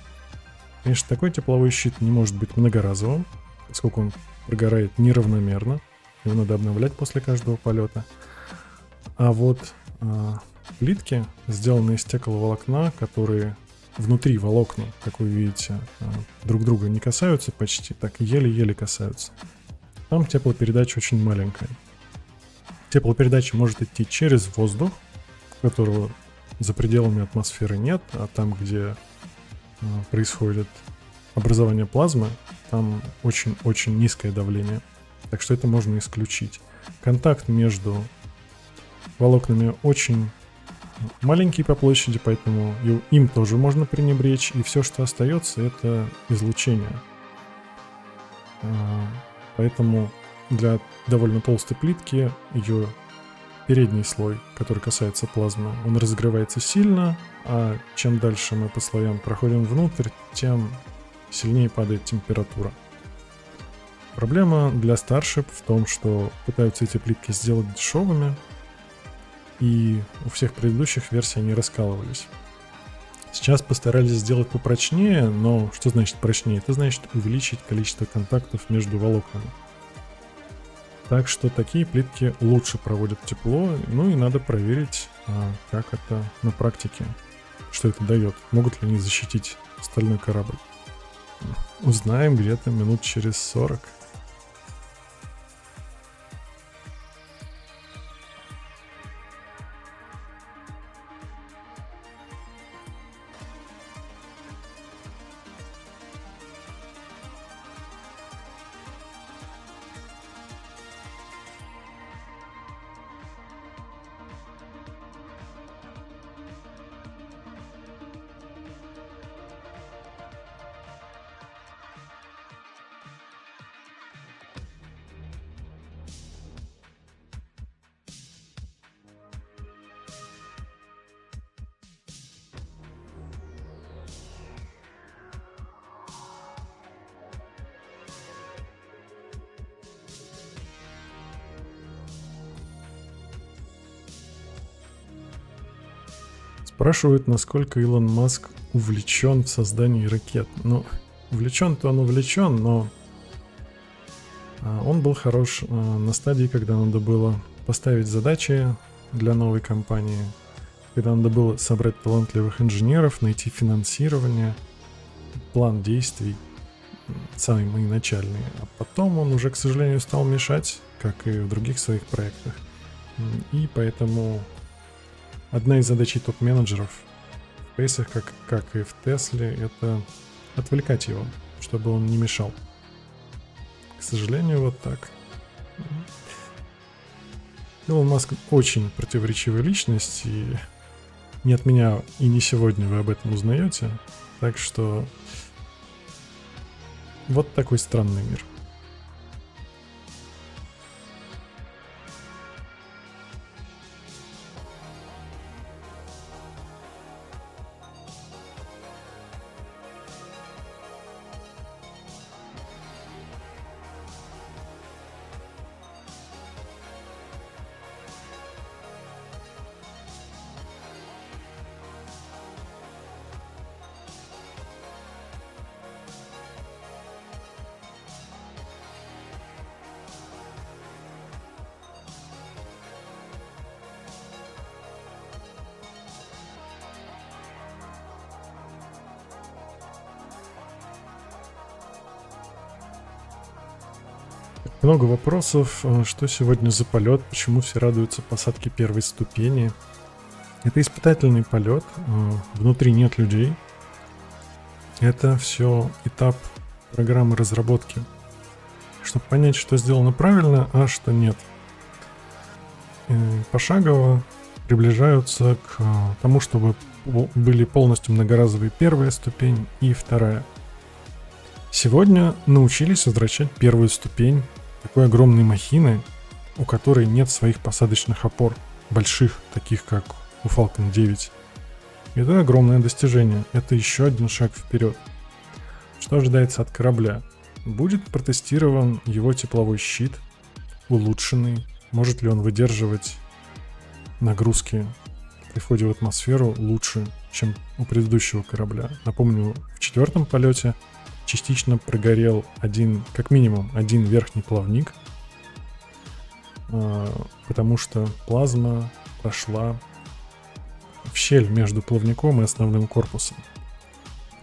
Конечно, такой тепловой щит не может быть многоразовым, поскольку он прогорает неравномерно, его надо обновлять после каждого полета. А вот плитки, сделанные из стекловолокна, которые внутри волокна, как вы видите, друг друга не касаются почти, так еле-еле касаются. Там теплопередача очень маленькая. Теплопередача может идти через воздух, которого за пределами атмосферы нет, а там, где происходит образование плазмы, там очень-очень низкое давление. Так что это можно исключить. Контакт между волокнами очень маленький по площади, поэтому им тоже можно пренебречь, и все, что остается, это излучение. Поэтому для довольно толстой плитки ее передний слой, который касается плазмы, он разогревается сильно, а чем дальше мы по слоям проходим внутрь, тем сильнее падает температура. Проблема для Starship в том, что пытаются эти плитки сделать дешевыми, и у всех предыдущих версий они раскалывались. Сейчас постарались сделать попрочнее, но что значит прочнее? Это значит увеличить количество контактов между волокнами. Так что такие плитки лучше проводят тепло, ну и надо проверить, как это на практике, что это дает. Могут ли они защитить стальной корабль? Узнаем где-то минут через 40. Спрашивают, насколько Илон Маск увлечен в создании ракет. Ну, увлечен-то он увлечен, но он был хорош на стадии, когда надо было поставить задачи для новой компании, когда надо было собрать талантливых инженеров, найти финансирование, план действий, самые мои начальные. А потом он уже, к сожалению, стал мешать, как и в других своих проектах. И поэтому одна из задач топ-менеджеров в SpaceX, как и в Тесле, это отвлекать его, чтобы он не мешал. К сожалению, вот так. Илон Маск очень противоречивая личность, и не от меня и не сегодня вы об этом узнаете. Так что вот такой странный мир. Много вопросов, что сегодня за полет, почему все радуются посадке первой ступени. Это испытательный полет, внутри нет людей. Это все этап программы разработки, чтобы понять, что сделано правильно, а что нет. Пошагово приближаются к тому, чтобы были полностью многоразовые первая ступень и вторая. Сегодня научились возвращать первую ступень такой огромной махины, у которой нет своих посадочных опор, больших, таких как у Falcon 9. Это огромное достижение, это еще один шаг вперед. Что ожидается от корабля? Будет протестирован его тепловой щит, улучшенный, может ли он выдерживать нагрузки при входе в атмосферу лучше, чем у предыдущего корабля. Напомню, в 4-м полете частично прогорел как минимум один верхний плавник, потому что плазма прошла в щель между плавником и основным корпусом.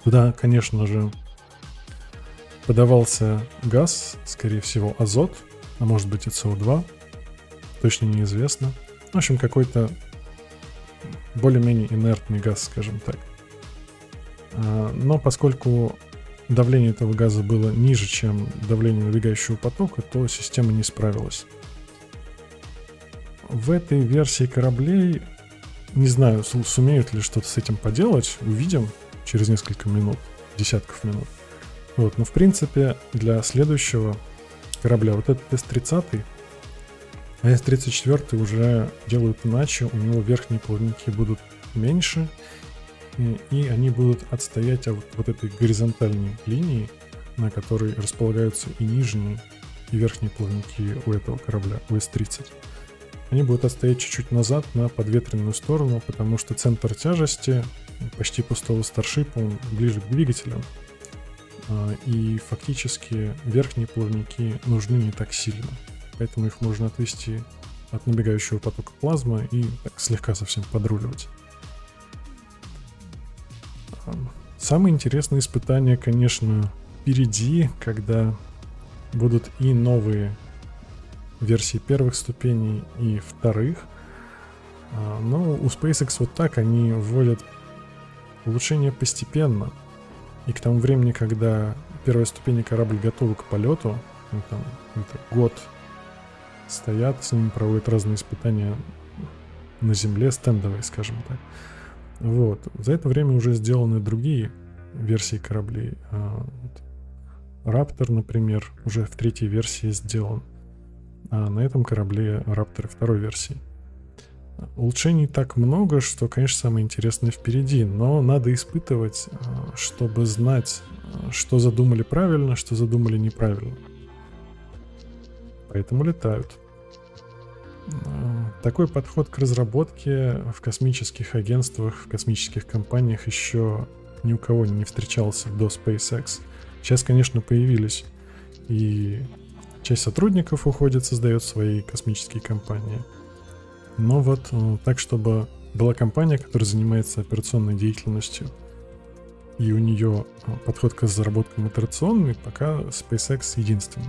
Туда, конечно же, подавался газ, скорее всего азот, а может быть и СО2, точно неизвестно. В общем, какой-то более-менее инертный газ, скажем так. Но поскольку давление этого газа было ниже, чем давление навигающего потока, то система не справилась. В этой версии кораблей, не знаю, сумеют ли что-то с этим поделать, увидим через несколько минут, десятков минут. Вот, но в принципе для следующего корабля, вот этот С-30, а С-34 уже делают иначе, у него верхние плавники будут меньше, и они будут отстоять от вот этой горизонтальной линии, на которой располагаются и нижние, и верхние плавники у этого корабля, у С-30. Они будут отстоять чуть-чуть назад на подветренную сторону, потому что центр тяжести почти пустого Старшипа, он ближе к двигателям, и фактически верхние плавники нужны не так сильно. Поэтому их можно отвести от набегающего потока плазмы и так слегка совсем подруливать. Самые интересные испытания, конечно, впереди, когда будут и новые версии первых ступеней и вторых. Но у SpaceX вот так они вводят улучшения постепенно. И к тому времени, когда первая ступень и корабль готовы к полету, там год стоят, с ними проводят разные испытания на Земле, стендовые, скажем так. Вот. За это время уже сделаны другие версии кораблей. Раптор, например, уже в 3-й версии сделан. А на этом корабле Раптор второй версии. Улучшений так много, что, конечно, самое интересное впереди, но надо испытывать, чтобы знать, что задумали правильно, что задумали неправильно. Поэтому летают. Такой подход к разработке в космических агентствах, в космических компаниях еще ни у кого не встречался до SpaceX. Сейчас, конечно, появились, и часть сотрудников уходит, создает свои космические компании. Но вот так, чтобы была компания, которая занимается операционной деятельностью, и у нее подход к разработкам итерационный, пока SpaceX единственный.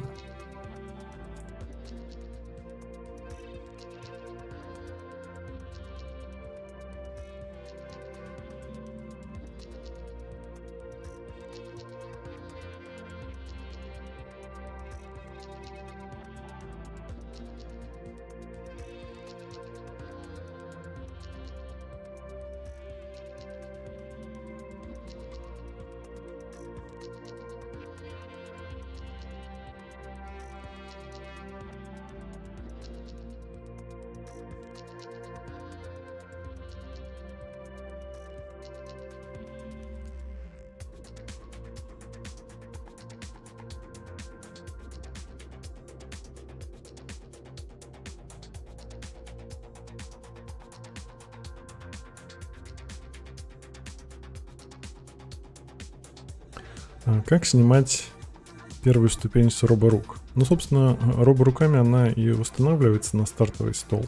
Как снимать первую ступень с роборук? Ну, собственно, роборуками она и устанавливается на стартовый стол.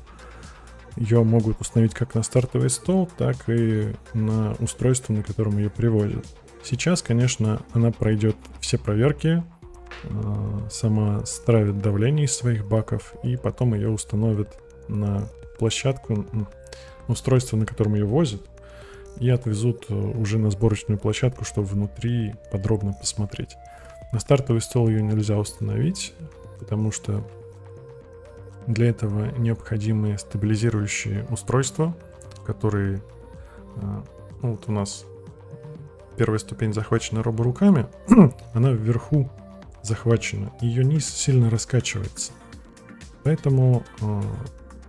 Ее могут установить как на стартовый стол, так и на устройство, на котором ее привозят. Сейчас, конечно, она пройдет все проверки, сама стравит давление из своих баков, и потом ее установят на площадку, устройство, на котором ее возят, и отвезут уже на сборочную площадку, чтобы внутри подробно посмотреть. На стартовый стол ее нельзя установить, потому что Для этого необходимы стабилизирующие устройства, которые... вот у нас первая ступень захвачена роборуками, она вверху захвачена, ее низ сильно раскачивается. Поэтому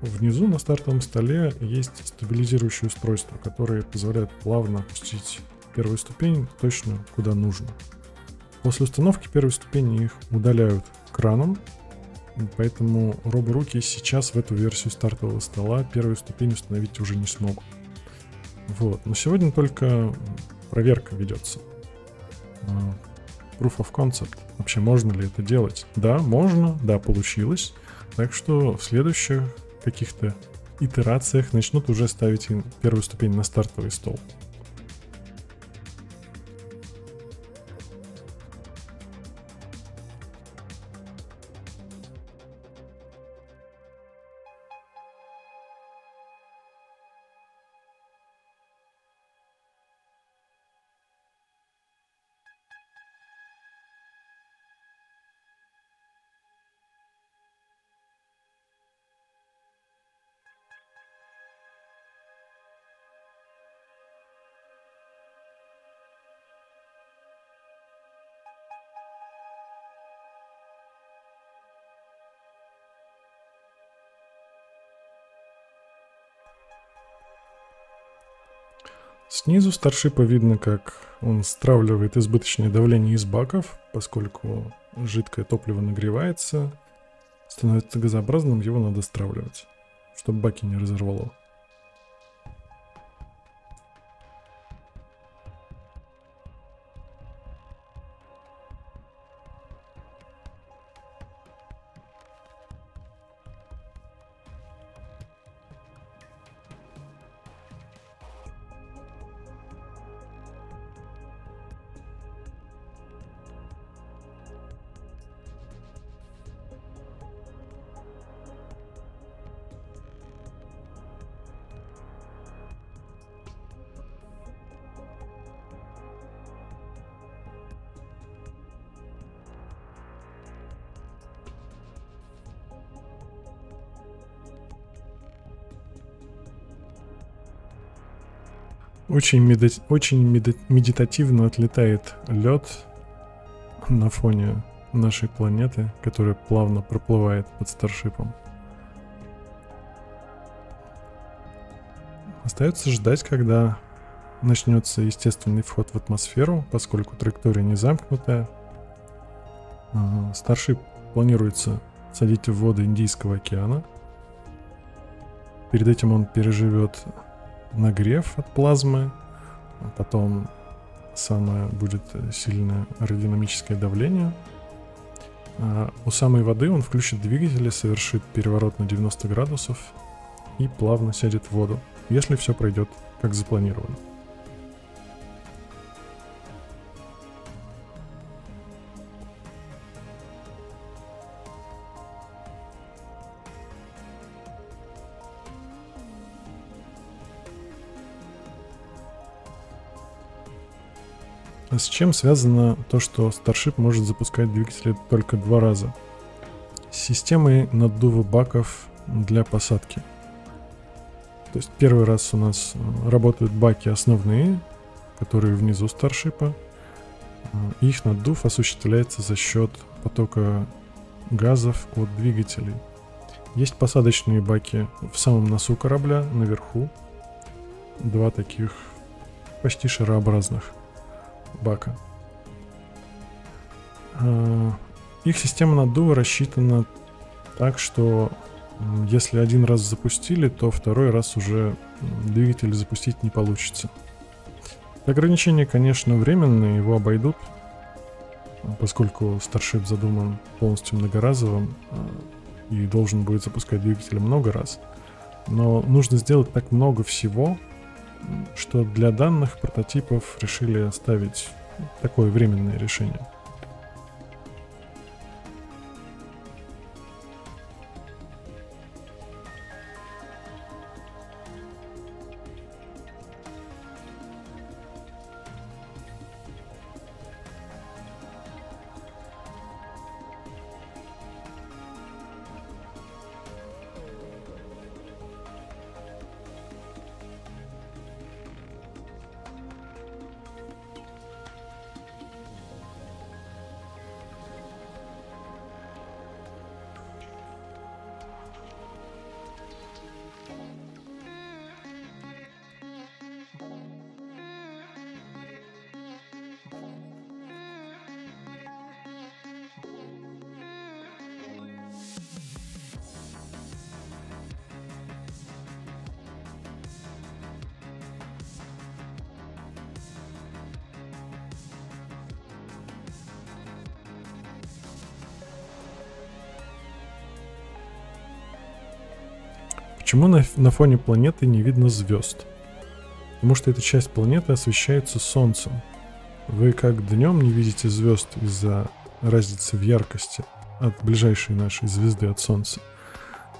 внизу на стартовом столе есть стабилизирующие устройства, которые позволяют плавно опустить первую ступень точно куда нужно. После установки первой ступени их удаляют краном, поэтому роборуки сейчас в эту версию стартового стола первую ступень установить уже не смогут. Вот. Но сегодня только проверка ведется. Proof of concept. Вообще, можно ли это делать? Да, можно, да, получилось. Так что в следующих каких-то итерациях начнут уже ставить первую ступень на стартовый стол. Снизу Старшипа видно, как он стравливает избыточное давление из баков, поскольку жидкое топливо нагревается, становится газообразным, его надо стравливать, чтобы баки не разорвало. Очень медитативно отлетает лед на фоне нашей планеты, которая плавно проплывает под Старшипом. Остается ждать, когда начнется естественный вход в атмосферу, поскольку траектория не замкнутая. Старшип планируется садить в воды Индийского океана. Перед этим он переживет нагрев от плазмы, потом самое будет сильное аэродинамическое давление. У самой воды он включит двигатели, совершит переворот на 90 градусов и плавно сядет в воду, если все пройдет как запланировано. А с чем связано то, что Starship может запускать двигатели только 2 раза? С системой наддува баков для посадки. То есть первый раз у нас работают баки основные, которые внизу Старшипа. Их наддув осуществляется за счет потока газов от двигателей. Есть посадочные баки в самом носу корабля, наверху. 2 таких почти шарообразных бака. Их система наддува рассчитана так, что если один раз запустили, то второй раз уже двигатель запустить не получится. Ограничения, конечно, временные, его обойдут, поскольку Starship задуман полностью многоразовым и должен будет запускать двигатели много раз. Но нужно сделать так много всего, что для данных прототипов решили оставить такое временное решение. Почему на фоне планеты не видно звезд? Потому что эта часть планеты освещается Солнцем. Вы как днем не видите звезд из-за разницы в яркости от ближайшей нашей звезды от Солнца.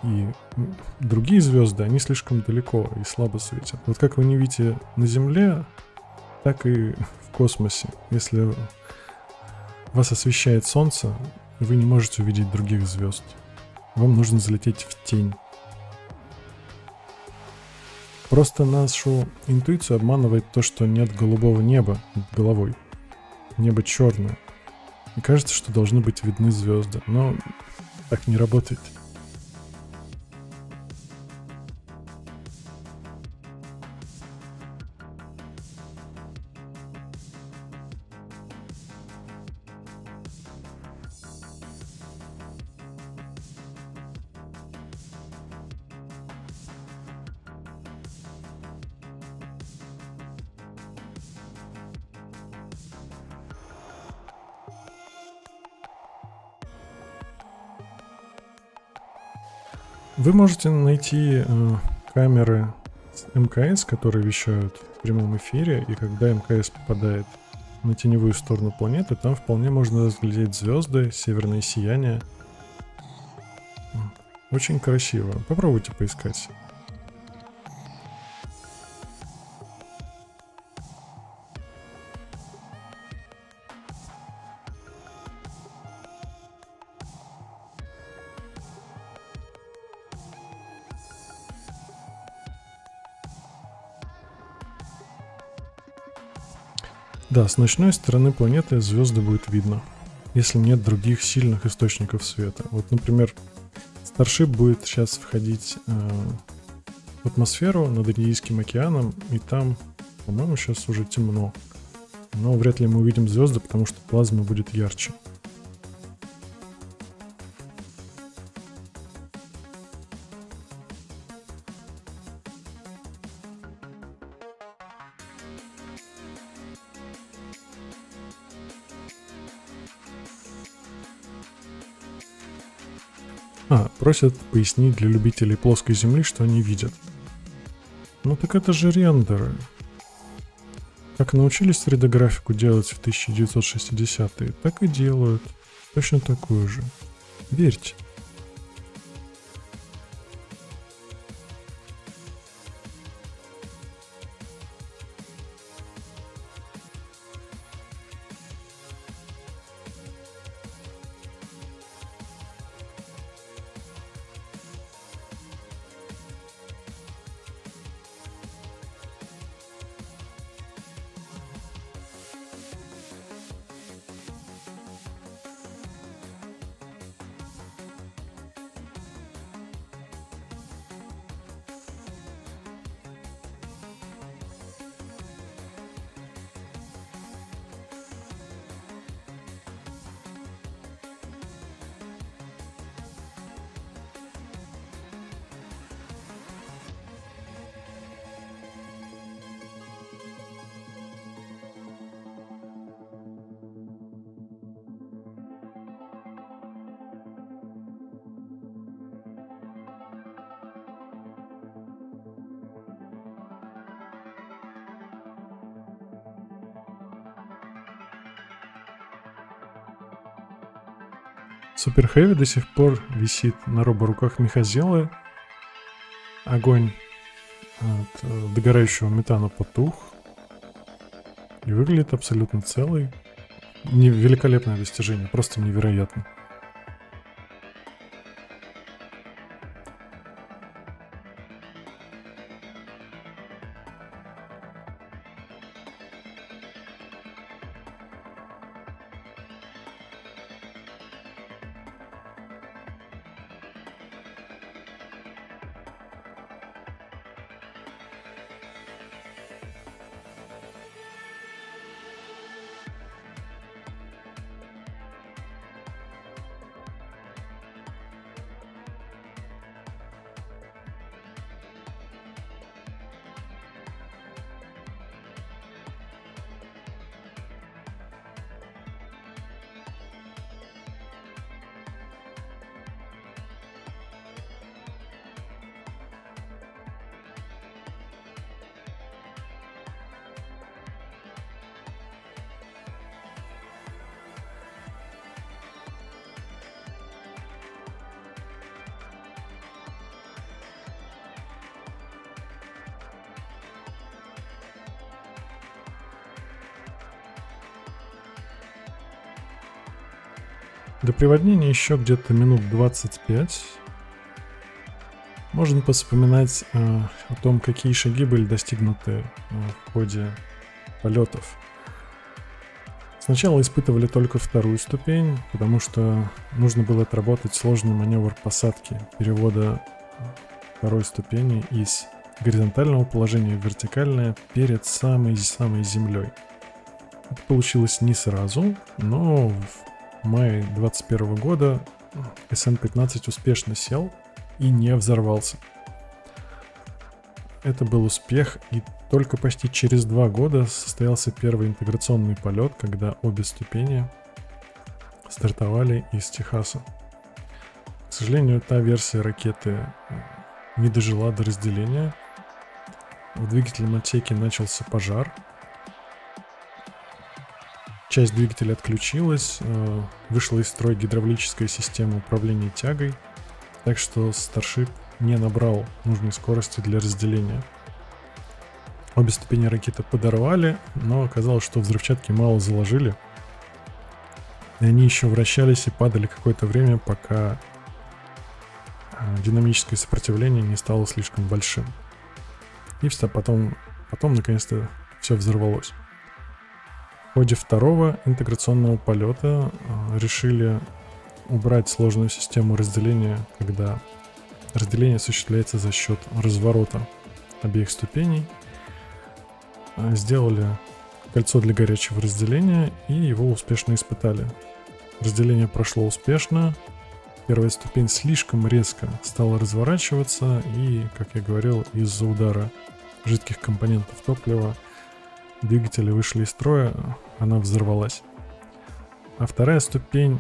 И другие звезды, они слишком далеко и слабо светят. Вот как вы не видите на Земле, так и в космосе. Если вас освещает Солнце, вы не можете увидеть других звезд. Вам нужно залететь в тень. Просто нашу интуицию обманывает то, что нет голубого неба над головой. Небо черное. И кажется, что должны быть видны звезды, но так не работает. Вы можете найти камеры МКС, которые вещают в прямом эфире, и когда МКС попадает на теневую сторону планеты, там вполне можно разглядеть звезды, северное сияние. Очень красиво. Попробуйте поискать. Да, с ночной стороны планеты звезды будет видно, если нет других сильных источников света. Вот, например, Starship будет сейчас входить в атмосферу над Индийским океаном, и там, по-моему, сейчас уже темно. Но вряд ли мы увидим звезды, потому что плазма будет ярче. Просят пояснить для любителей плоской Земли, что они видят. Ну так это же рендеры. Как научились 3D-графику делать в 1960-е, так и делают. Точно такую же. Верьте. Супер Хэви до сих пор висит на роборуках Михазелы. Огонь от догорающего метана потух. И выглядит абсолютно целый. Великолепное достижение, просто невероятно. До приводнения еще где-то минут 25. Можно поспоминать о том, какие шаги были достигнуты в ходе полетов. Сначала испытывали только вторую ступень, потому что нужно было отработать сложный маневр посадки, перевода второй ступени из горизонтального положения в вертикальное перед самой-самой землей. Это получилось не сразу, но в мае 2021 года СН-15 успешно сел и не взорвался. Это был успех, и только почти через 2 года состоялся первый интеграционный полет, когда обе ступени стартовали из Техаса. К сожалению, та версия ракеты не дожила до разделения. В двигательном отсеке начался пожар. Часть двигателя отключилась, вышла из строя гидравлическая система управления тягой, так что Starship не набрал нужной скорости для разделения. Обе ступени ракеты подорвали, но оказалось, что взрывчатки мало заложили. И они еще вращались и падали какое-то время, пока динамическое сопротивление не стало слишком большим. И потом наконец-то все взорвалось. В ходе второго интеграционного полета решили убрать сложную систему разделения, когда разделение осуществляется за счет разворота обеих ступеней. Сделали кольцо для горячего разделения и его успешно испытали. Разделение прошло успешно. Первая ступень слишком резко стала разворачиваться, и, как я говорил, из-за удара жидких компонентов топлива двигатели вышли из строя, она взорвалась. А вторая ступень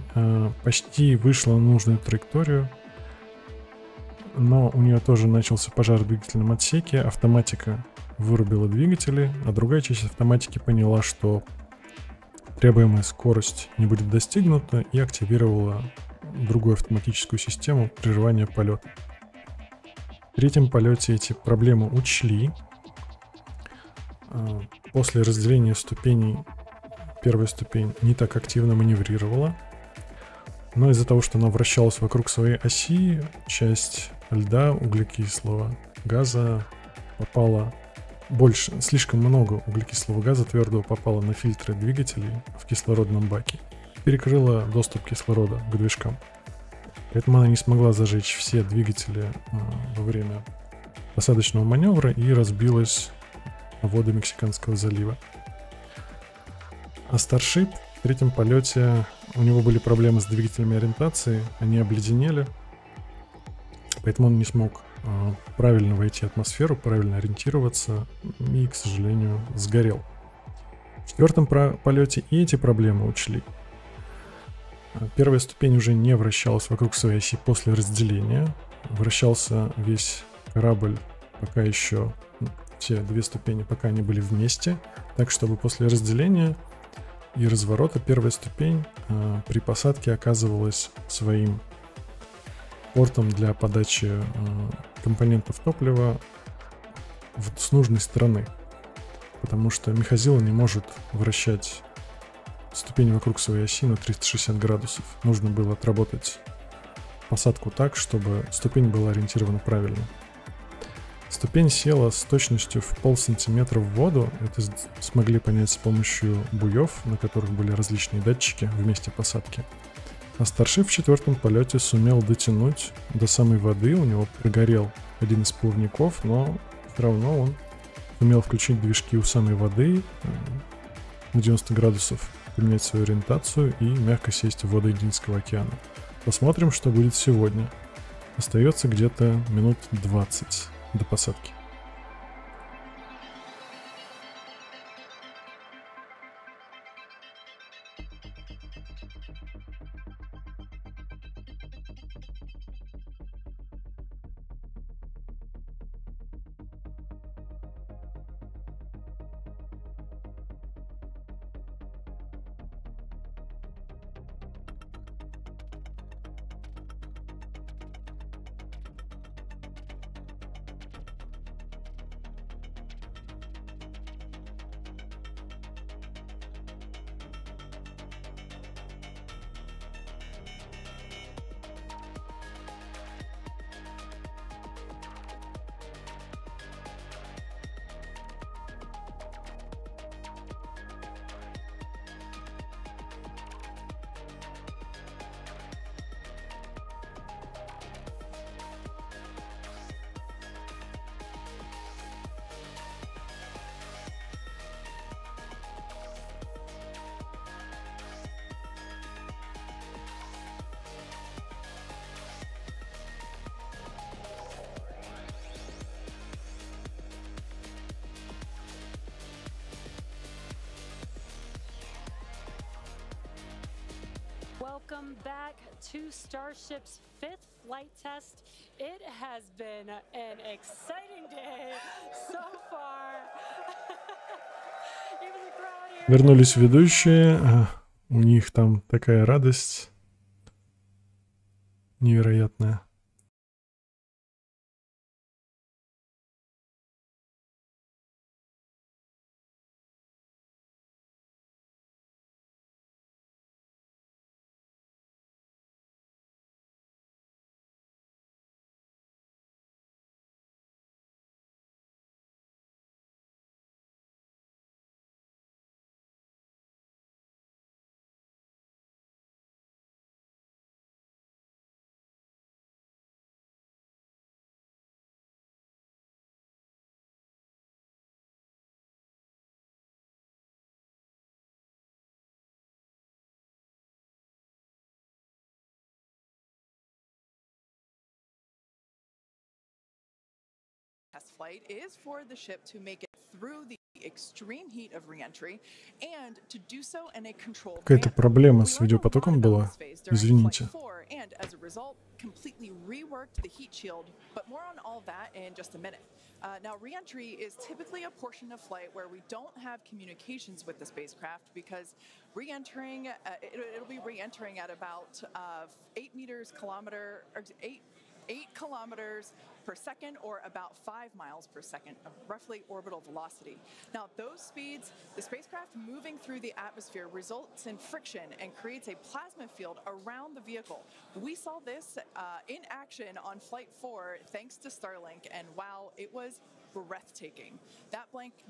почти вышла на нужную траекторию, но у нее тоже начался пожар в двигательном отсеке, автоматика вырубила двигатели, а другая часть автоматики поняла, что требуемая скорость не будет достигнута, и активировала другую автоматическую систему прерывания полета. В третьем полете эти проблемы учли. После разделения ступеней первая ступень не так активно маневрировала, но из-за того, что она вращалась вокруг своей оси, часть льда, углекислого газа попала слишком много углекислого газа твердого попало на фильтры двигателей в кислородном баке, перекрыла доступ кислорода к движкам. Поэтому она не смогла зажечь все двигатели во время посадочного маневра и разбилась в воды Мексиканского залива. А Starship в третьем полете, у него были проблемы с двигателями ориентации, они обледенели, поэтому он не смог правильно войти в атмосферу, правильно ориентироваться и, к сожалению, сгорел. В четвертом полете и эти проблемы учли. Первая ступень уже не вращалась вокруг своей оси после разделения. Вращался весь корабль, пока еще все две ступени, пока они были вместе, так чтобы после разделения и разворота первая ступень при посадке оказывалась своим портом для подачи компонентов топлива с нужной стороны, потому что мехозила не может вращать ступень вокруг своей оси на 360 градусов. Нужно было отработать посадку так, чтобы ступень была ориентирована правильно. Ступень села с точностью в полсантиметра в воду. Это смогли понять с помощью буев, на которых были различные датчики в месте посадки. А Starship в четвертом полете сумел дотянуть до самой воды. У него прогорел один из плавников, но все равно он сумел включить движки у самой воды на 90 градусов, поменять свою ориентацию и мягко сесть в воды Индийского океана. Посмотрим, что будет сегодня. Остается где-то минут 20 до посадки. Welcome back to Starship's 5th flight test. It has been an exciting day so far. Even the crowd here. Вернулись ведущие. У них там такая радость невероятная. Test flight is for the ship to make it through the extreme heat of re-entry and to do so in a controlled Какая-то manner. проблема с We learned a lot видеопотоком about была. this phase during Извините. Flight 4, and as a result, completely reworked the heat shield, but more on all that in just a minute. Now, re-entry is typically a portion of flight where we don't have communications with the spacecraft because re-entering, it'll be re-entering at about 8 kilometers per second, or about 5 miles per second of roughly orbital velocity. Now, those speeds, the spacecraft moving through the atmosphere results in friction and creates a plasma field around the vehicle. We saw this in action on Flight 4 thanks to Starlink, and wow, it was breathtaking.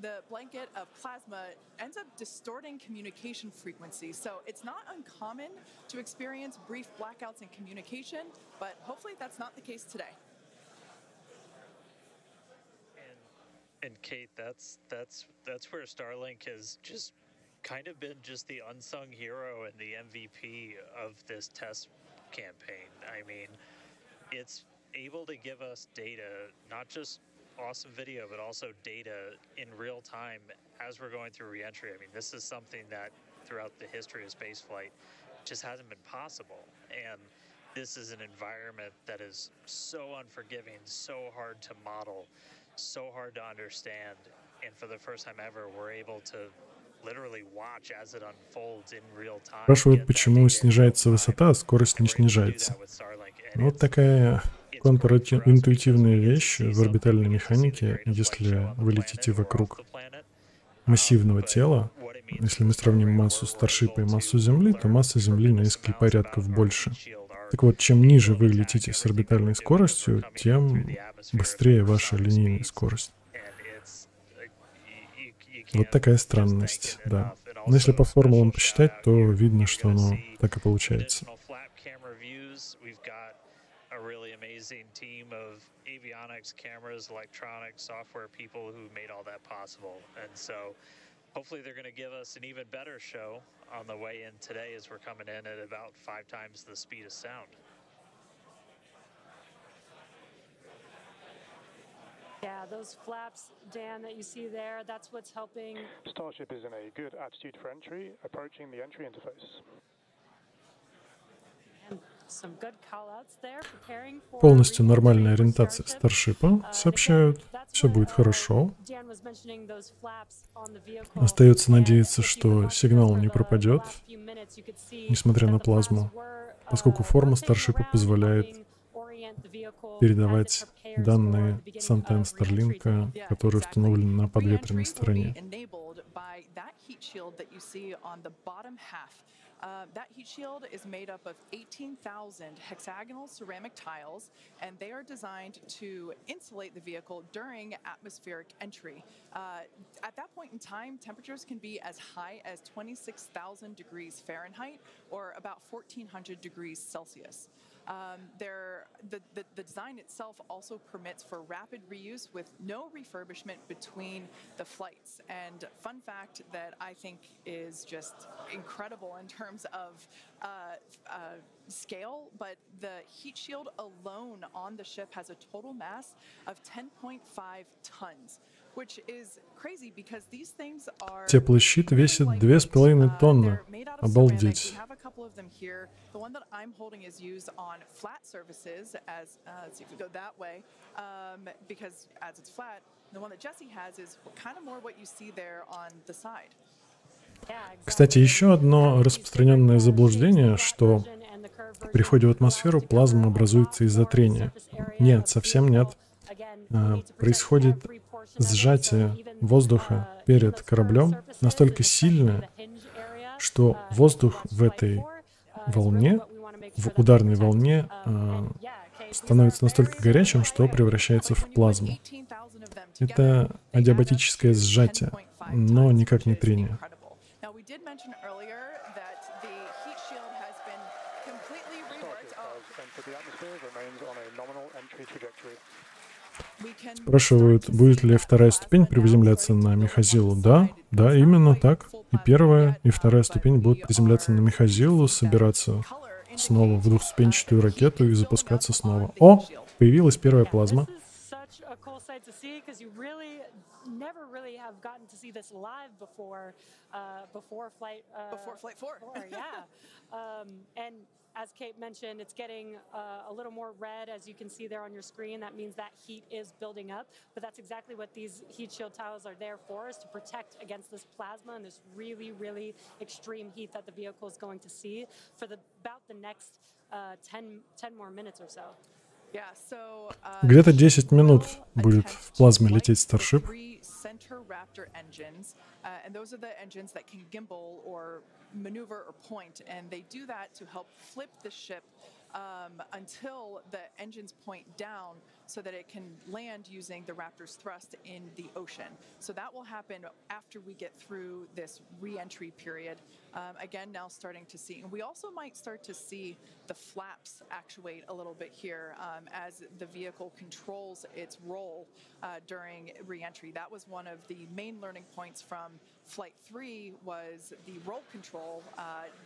The blanket of plasma ends up distorting communication frequencies, so it's not uncommon to experience brief blackouts in communication, but hopefully that's not the case today. And Kate, that's where Starlink has just kind of been just the unsung hero and the MVP of this test campaign. I mean, it's able to give us data, not just awesome video, but also data in real time as we're going through reentry. I mean, this is something that throughout the history of spaceflight just hasn't been possible. And this is an environment that is so unforgiving, so hard to model, so hard to understand. And for the first time ever, we're able to literally watch as it unfolds in real time. Спрашивают, почему снижается высота, а скорость не снижается. Вот такая контринтуитивная вещь в орбитальной механике. Если вы летите вокруг массивного тела, если мы сравним массу Старшипа и массу Земли, то масса Земли на несколько порядков больше. Так вот, чем ниже вы летите с орбитальной скоростью, тем быстрее ваша линейная скорость. Вот такая странность, да. Но если по формулам посчитать, то видно, что оно так и получается. Hopefully they're going to give us an even better show on the way in today as we're coming in at about 5 times the speed of sound. Yeah, those flaps, Dan, that you see there, that's what's helping. Starship is in a good attitude for entry, approaching the entry interface. And some good call-outs there, preparing for Полностью нормальная ориентация Старшипа. Сообщают, все будет хорошо. Остается надеяться, что сигнал не пропадет, несмотря на плазму, поскольку форма Старшипа позволяет передавать данные с антенн Старлинка, которые установлены на подветренной стороне. That heat shield is made up of 18,000 hexagonal ceramic tiles, and they are designed to insulate the vehicle during atmospheric entry. At that point in time, temperatures can be as high as 26,000 degrees Fahrenheit, or about 1,400 degrees Celsius. The design itself also permits for rapid reuse with no refurbishment between the flights. And fun fact that I think is just incredible in terms of scale, but the heat shield alone on the ship has a total mass of 10.5 tons, which is crazy because these things are Теплый щит весит 2,5 тонны. Обалдеть. We have a couple of them here. The one that I'm holding is used on flat surfaces as, let's see if we go that way, because as it's flat, the one that Jesse has is kind of more what you see there on the side. Кстати, еще одно распространенное заблуждение, что при входе в атмосферу плазма образуется из-за трения. Нет, совсем нет. Происходит сжатие воздуха перед кораблем настолько сильное, что воздух в этой волне, в ударной волне, становится настолько горячим, что превращается в плазму. Это адиабатическое сжатие, но никак не трение. Спрашивают, будет ли вторая ступень приземляться на Мехазилу. Да, именно так. И первая, и вторая ступень будут приземляться на Мехазилу, собираться снова в двухступенчатую ракету и запускаться снова. О, появилась первая плазма. Never really have gotten to see this live before flight 4. And as Kate mentioned, it's getting a little more red, as you can see there on your screen. That means that heat is building up, but that's exactly what these heat shield tiles are there for, is to protect against this plasma and this really, really extreme heat that the vehicle is going to see for about the next 10 more minutes or so. Где-то 10 минут будет в плазме лететь Starship. And those are the engines that can gimbal or maneuver or point, and they do that to help flip the ship until the engines point down so that it can land using the Raptor's thrust in the ocean. So that will happen after we get through this re-entry period. Again, now starting to see, and we also might start to see the flaps actuate a little bit here as the vehicle controls its role during re-entry. That was one of the main learning points from Flight 3 was the roll control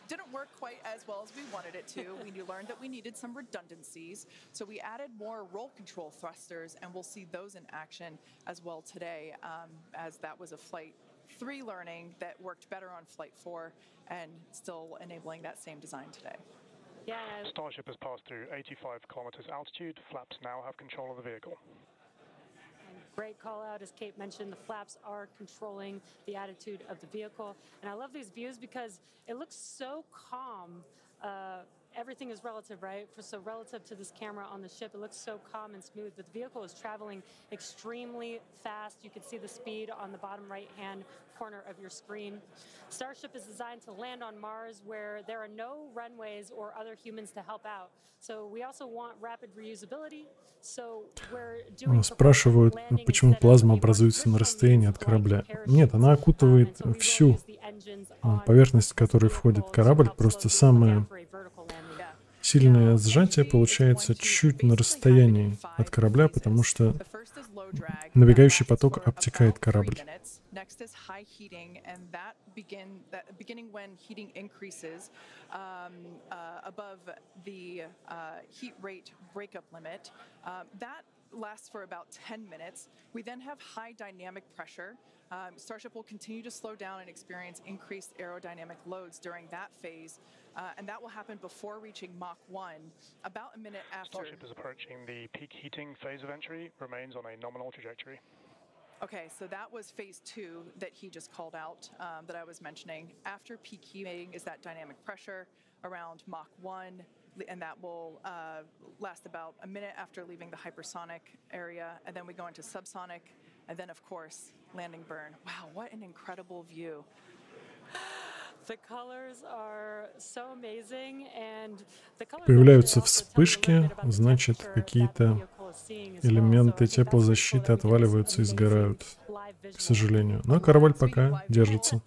didn't work quite as well as we wanted it to. We learned that we needed some redundancies, so we added more roll control thrusters, and we'll see those in action as well today, as that was a Flight 3 learning that worked better on Flight 4 and still enabling that same design today. Starship has passed through 85 kilometers altitude. Flaps now have control of the vehicle. Great call out, as Kate mentioned, the flaps are controlling the attitude of the vehicle. And I love these views because it looks so calm. Everything is relative, right? So relative to this camera on the ship, it looks so calm and smooth, but the vehicle is traveling extremely fast. You can see the speed on the bottom right-hand corner of your screen. Starship is designed to land on Mars where there are no runways or other humans to help out. So we also want rapid reusability. So we're doing Спрашивают, почему плазма образуется на расстоянии от корабля. Нет, она окутывает всю поверхность, в которой входит корабль, просто самое сильное сжатие получается чуть на расстоянии от корабля, потому что навигающий поток обтекает корабль. Next is high heating, and that beginning when heating increases above the heat rate breakup limit. That lasts for about 10 minutes. We then have high dynamic pressure. Starship will continue to slow down and experience increased aerodynamic loads during that phase, and that will happen before reaching Mach 1, about a minute after. Starship is approaching the peak heating phase of entry, remains on a nominal trajectory. Okay, so that was phase 2 that he just called out, that I was mentioning. After peak heating is that dynamic pressure around Mach 1, and that will last about a minute after leaving the hypersonic area, and then we go into subsonic, and then of course, landing burn. Wow, what an incredible view. Появляются вспышки, значит, какие-то элементы теплозащиты отваливаются и сгорают, к сожалению. Но корабль пока держится.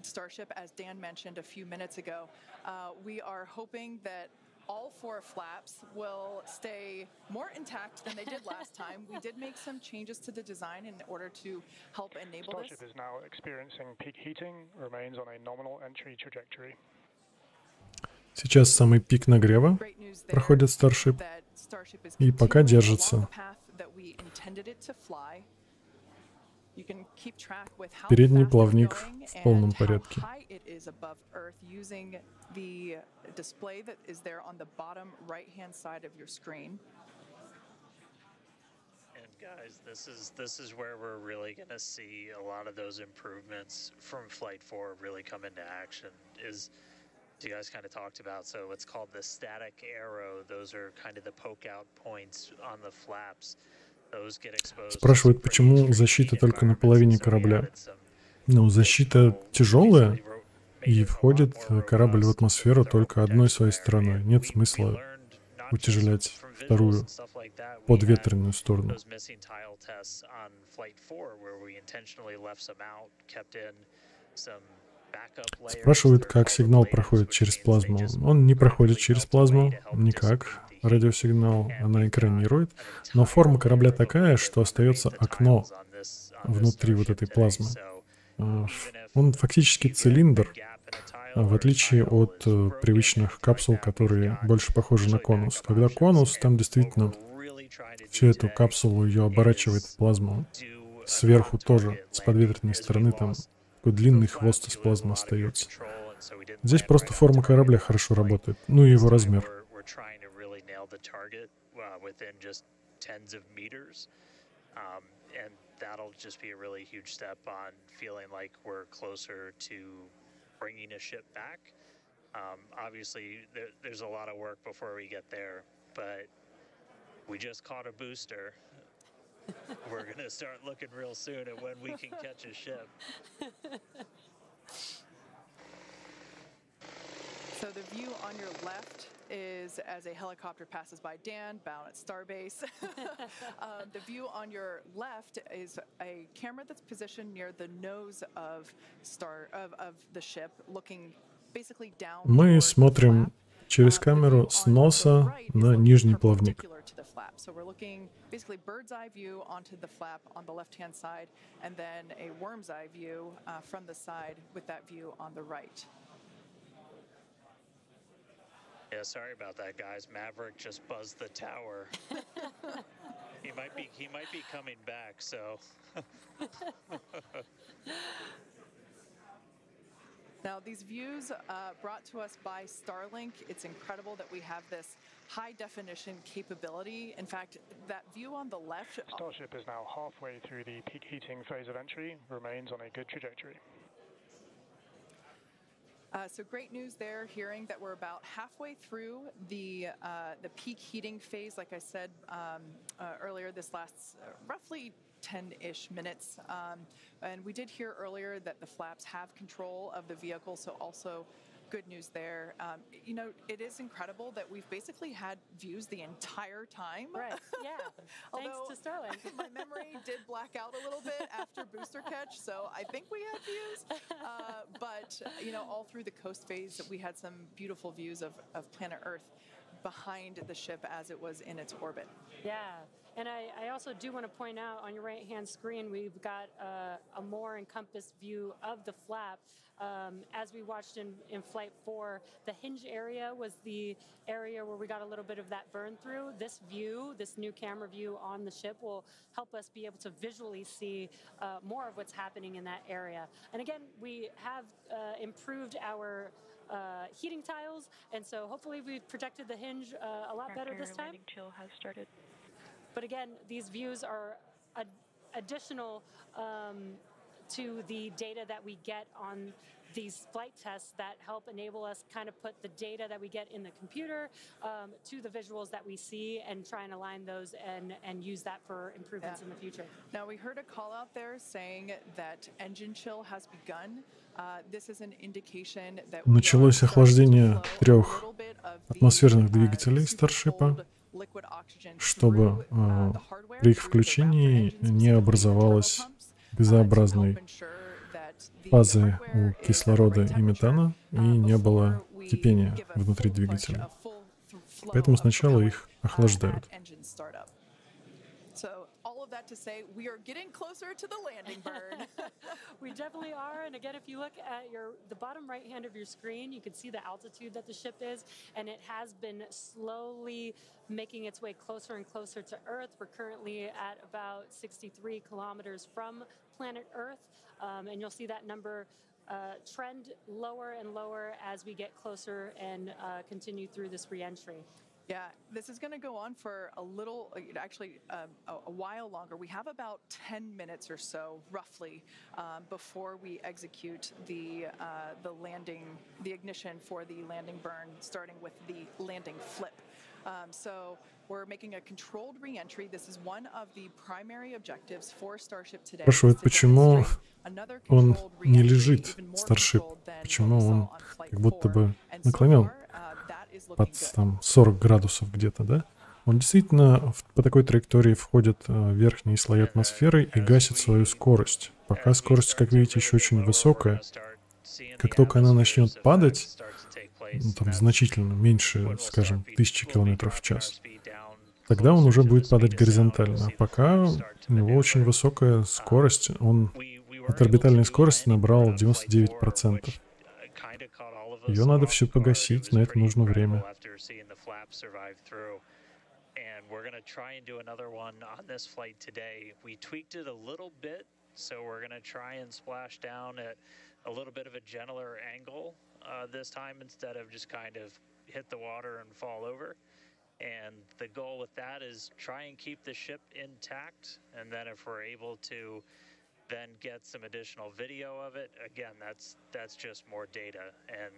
Starship, as Dan mentioned a few minutes ago. We are hoping that all 4 flaps will stay more intact than they did last time. We did make some changes to the design in order to help enable this. Starship is now experiencing peak heating, remains on a nominal entry trajectory. Сейчас самый пик нагрева проходит Starship, и пока держится. Передний плавник в полном порядке. Guys, this is where we're really going to see a lot of those improvements from Flight 4 really come into action. Is you guys kind of talked about, so it's called the static arrow. Those are kind of the poke out points on the flaps. Those get exposed. Спрашивают, почему защита только на половине корабля. Ну, защита тяжелая, и входит корабль в атмосферу только одной своей стороной. Нет смысла утяжелять вторую подветренную сторону. Спрашивают, как сигнал проходит через плазму. Он не проходит через плазму никак. Радиосигнал она экранирует. Но форма корабля такая, что остается окно внутри вот этой плазмы. Он фактически цилиндр, в отличие от привычных капсул, которые больше похожи на конус. Когда конус, там действительно всю эту капсулу ее оборачивает в плазму. Сверху тоже, с подветренной стороны, там такой длинный хвост из плазмы остается. Здесь просто форма корабля хорошо работает, ну и его размер. That'll just be a really huge step on feeling like we're closer to bringing a ship back. Obviously, there's a lot of work before we get there, but we just caught a booster. We're going to start looking real soon at when we can catch a ship. So the view on your left is as a helicopter passes by Dan, bound at Starbase. The view on your left is a camera that's positioned near the nose of the ship, looking basically down. Мы смотрим через камеру с носа на нижний плавник. So we're looking basically bird's eye view onto the flap on the left-hand side, and then a worm's eye view from the side with that view on the right. Yeah, sorry about that, guys. Maverick just buzzed the tower. He might be coming back, so. Now, these views brought to us by Starlink. It's incredible that we have this high-definition capability. In fact, that view on the left. Starship is now halfway through the peak heating phase of entry. Remains on a good trajectory. So great news there, hearing that we're about halfway through the peak heating phase. Like I said earlier, this lasts roughly 10-ish minutes. And we did hear earlier that the flaps have control of the vehicle, so also good news there. You know, it is incredible that we've basically had views the entire time. Right, yeah, thanks to Starlink. My memory did black out a little bit after booster catch, so I think we had views. But, you know, all through the coast phase, we had some beautiful views of planet Earth behind the ship as it was in its orbit. Yeah. And I also do want to point out on your right-hand screen, we've got a more encompassed view of the flap. As we watched in Flight 4, the hinge area was the area where we got a little bit of that burn through. This view, this new camera view on the ship will help us be able to visually see more of what's happening in that area. And again, we have improved our heating tiles, and so hopefully we've protected the hinge a lot better this time. Chill has started. But again, these views are additional to the data that we get on these flight tests that help enable us kind of put the data that we get in the computer to the visuals that we see and try and align those and use that for improvements in the future. Now, we heard a call out there saying that engine chill has begun. This is an indication that началось охлаждение 3 атмосферных двигателей Старшипа, чтобы при их включении не образовалось газообразной фазы у кислорода и метана и не было кипения внутри двигателя. Поэтому сначала их охлаждают. So all of that to say, we are getting closer to the landing burn. We definitely are. And again, if you look at the bottom right hand of your screen, you can see the altitude that the ship is, and it has been slowly making its way closer and closer to Earth. We're currently at about 63 kilometers from planet Earth, and you'll see that number trend lower and lower as we get closer and continue through this re-entry. Yeah, this is going to go on for a little, actually a while longer. We have about 10 minutes or so, roughly, before we execute the landing, the ignition for the landing burn, starting with the landing flip. So we're making a controlled re-entry. This is one of the primary objectives for Starship today. Спрашивают, почему он не лежит, Starship, почему он как будто бы наклонен под там 40 градусов где-то, да? Он действительно по такой траектории входит в верхние слои атмосферы и гасит свою скорость. Пока скорость, как видите, еще очень высокая. Как только она начнет падать, ну, там значительно меньше, скажем, 1000 км в час, тогда он уже будет падать горизонтально. А пока у него очень высокая скорость, он от орбитальной скорости набрал 99%. Ее надо всю погасить, на это нужно время. We're going to try and do another one on this flight today. We tweaked it a little bit, so we're going to try and splash down at a little bit of a gentler angle this time instead of just kind of hit the water and fall over. And the goal with that is try and keep the ship intact, and then if we're able to then get some additional video of it, again, that's just more data. And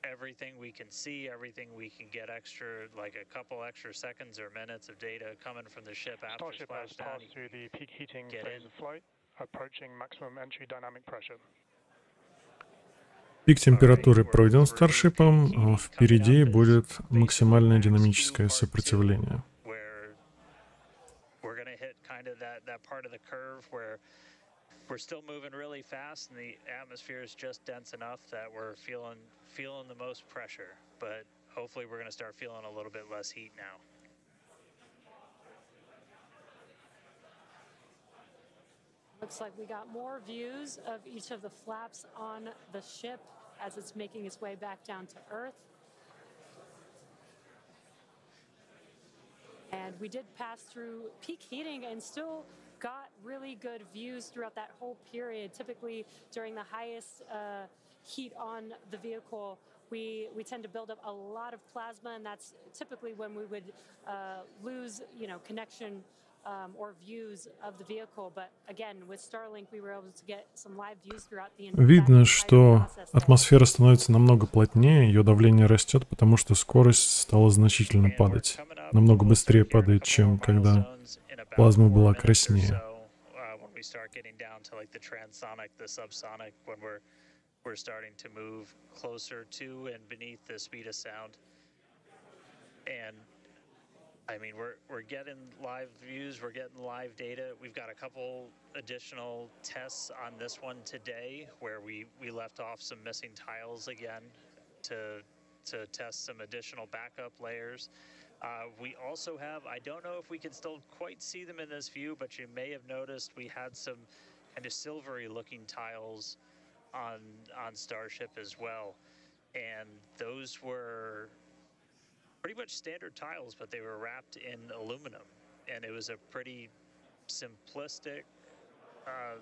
everything we can see, everything we can get extra, like a couple extra seconds or minutes of data coming from the ship after Starship has splashdown. passed through the peak heating phase of flight, approaching maximum entry dynamic pressure. Пик температуры пройден Старшипом, впереди будет максимальное динамическое сопротивление. We're going to hit kind of that part of the curve where we're still moving really fast and the atmosphere is just dense enough that we're feeling the most pressure, but hopefully we're going to start feeling a little bit less heat now. Looks like we got more views of each of the flaps on the ship as it's making its way back down to Earth. And we did pass through peak heating and still got really good views throughout that whole period. Typically, during the highest heat on the vehicle, we tend to build up a lot of plasma, and that's typically when we would lose, connection or views of the vehicle. But again, with Starlink, we were able to get some live views throughout the entire Видно, что process. атмосфера становится намного плотнее, ее давление растет, потому что скорость стала значительно падать. Намного быстрее падает, чем когда плазма была краснее. We're starting to move closer to and beneath the speed of sound. And I mean, we're getting live views, we're getting live data. We've got a couple additional tests on this one today where we left off some missing tiles again to test some additional backup layers. We also have, I don't know if we can still quite see them in this view, but you may have noticed we had some kind of silvery looking tiles on Starship as well. And those were pretty much standard tiles, but they were wrapped in aluminum. And it was a pretty simplistic,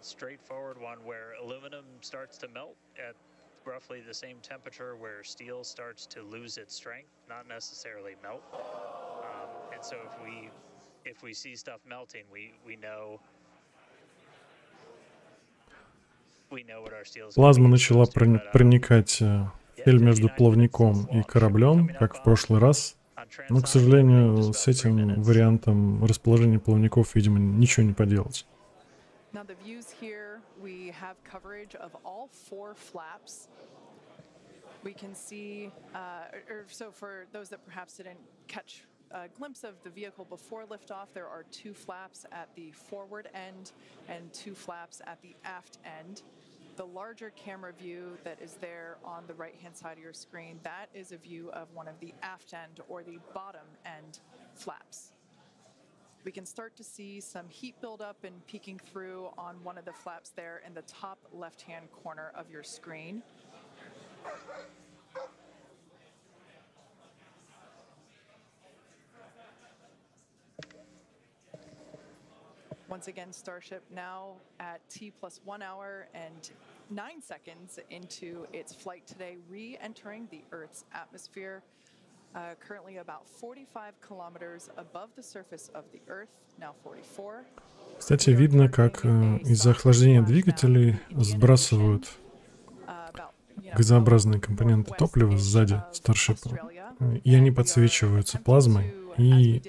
straightforward one where aluminum starts to melt at roughly the same temperature where steel starts to lose its strength, not necessarily melt. And so if we see stuff melting, we know what our steel is. Плазма начала проникать в щель между плавником и кораблем, как в прошлый раз. Но, к сожалению, с этим вариантом расположения плавников, видимо, ничего не поделать. Now the views here, we have coverage of all 4 flaps. We can see, so for those that perhaps didn't catch a glimpse of the vehicle before liftoff, there are 2 flaps at the forward end and 2 flaps at the aft end. The larger camera view that is there on the right-hand side of your screen, that is a view of one of the aft end or the bottom end flaps. We can start to see some heat buildup and peeking through on one of the flaps there in the top left-hand corner of your screen. Once again, Starship now at T+1 hour and 9 seconds into its flight today, re-entering the Earth's atmosphere. Currently about 45 kilometers above the surface of the Earth, now 44. Кстати, видно, как из-за охлаждения двигателей сбрасывают газообразные компоненты топлива сзади Starship, и они подсвечиваются плазмой и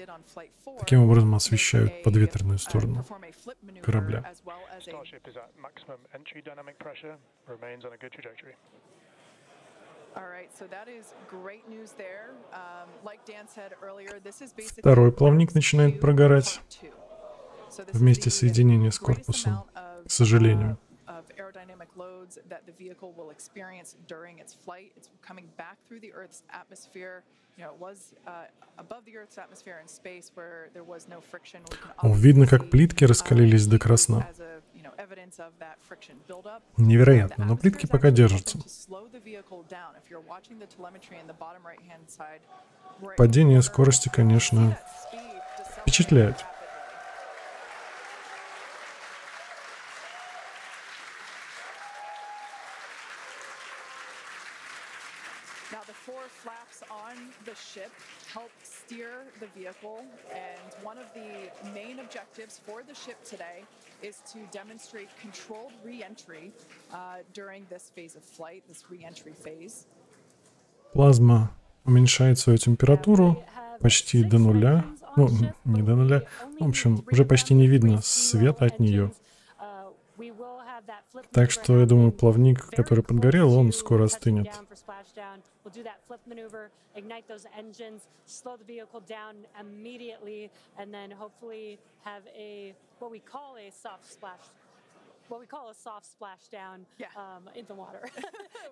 таким образом освещают подветренную сторону корабля. Второй плавник начинает прогорать вместе соединения с корпусом, к сожалению. Видно, как плитки раскалились до красна. Невероятно, но плитки пока держатся. Падение скорости, конечно, впечатляет. Now the four flaps on the ship help steer the vehicle, and one of the main objectives for the ship today is to demonstrate controlled re-entry during this phase of flight, this re-entry phase. Плазма уменьшает свою температуру почти до нуля. Ну, не до нуля. В общем, уже почти не видно света от нее. Так что, я думаю, плавник, который подгорел, он скоро остынет. What we call a soft splashdown in the water.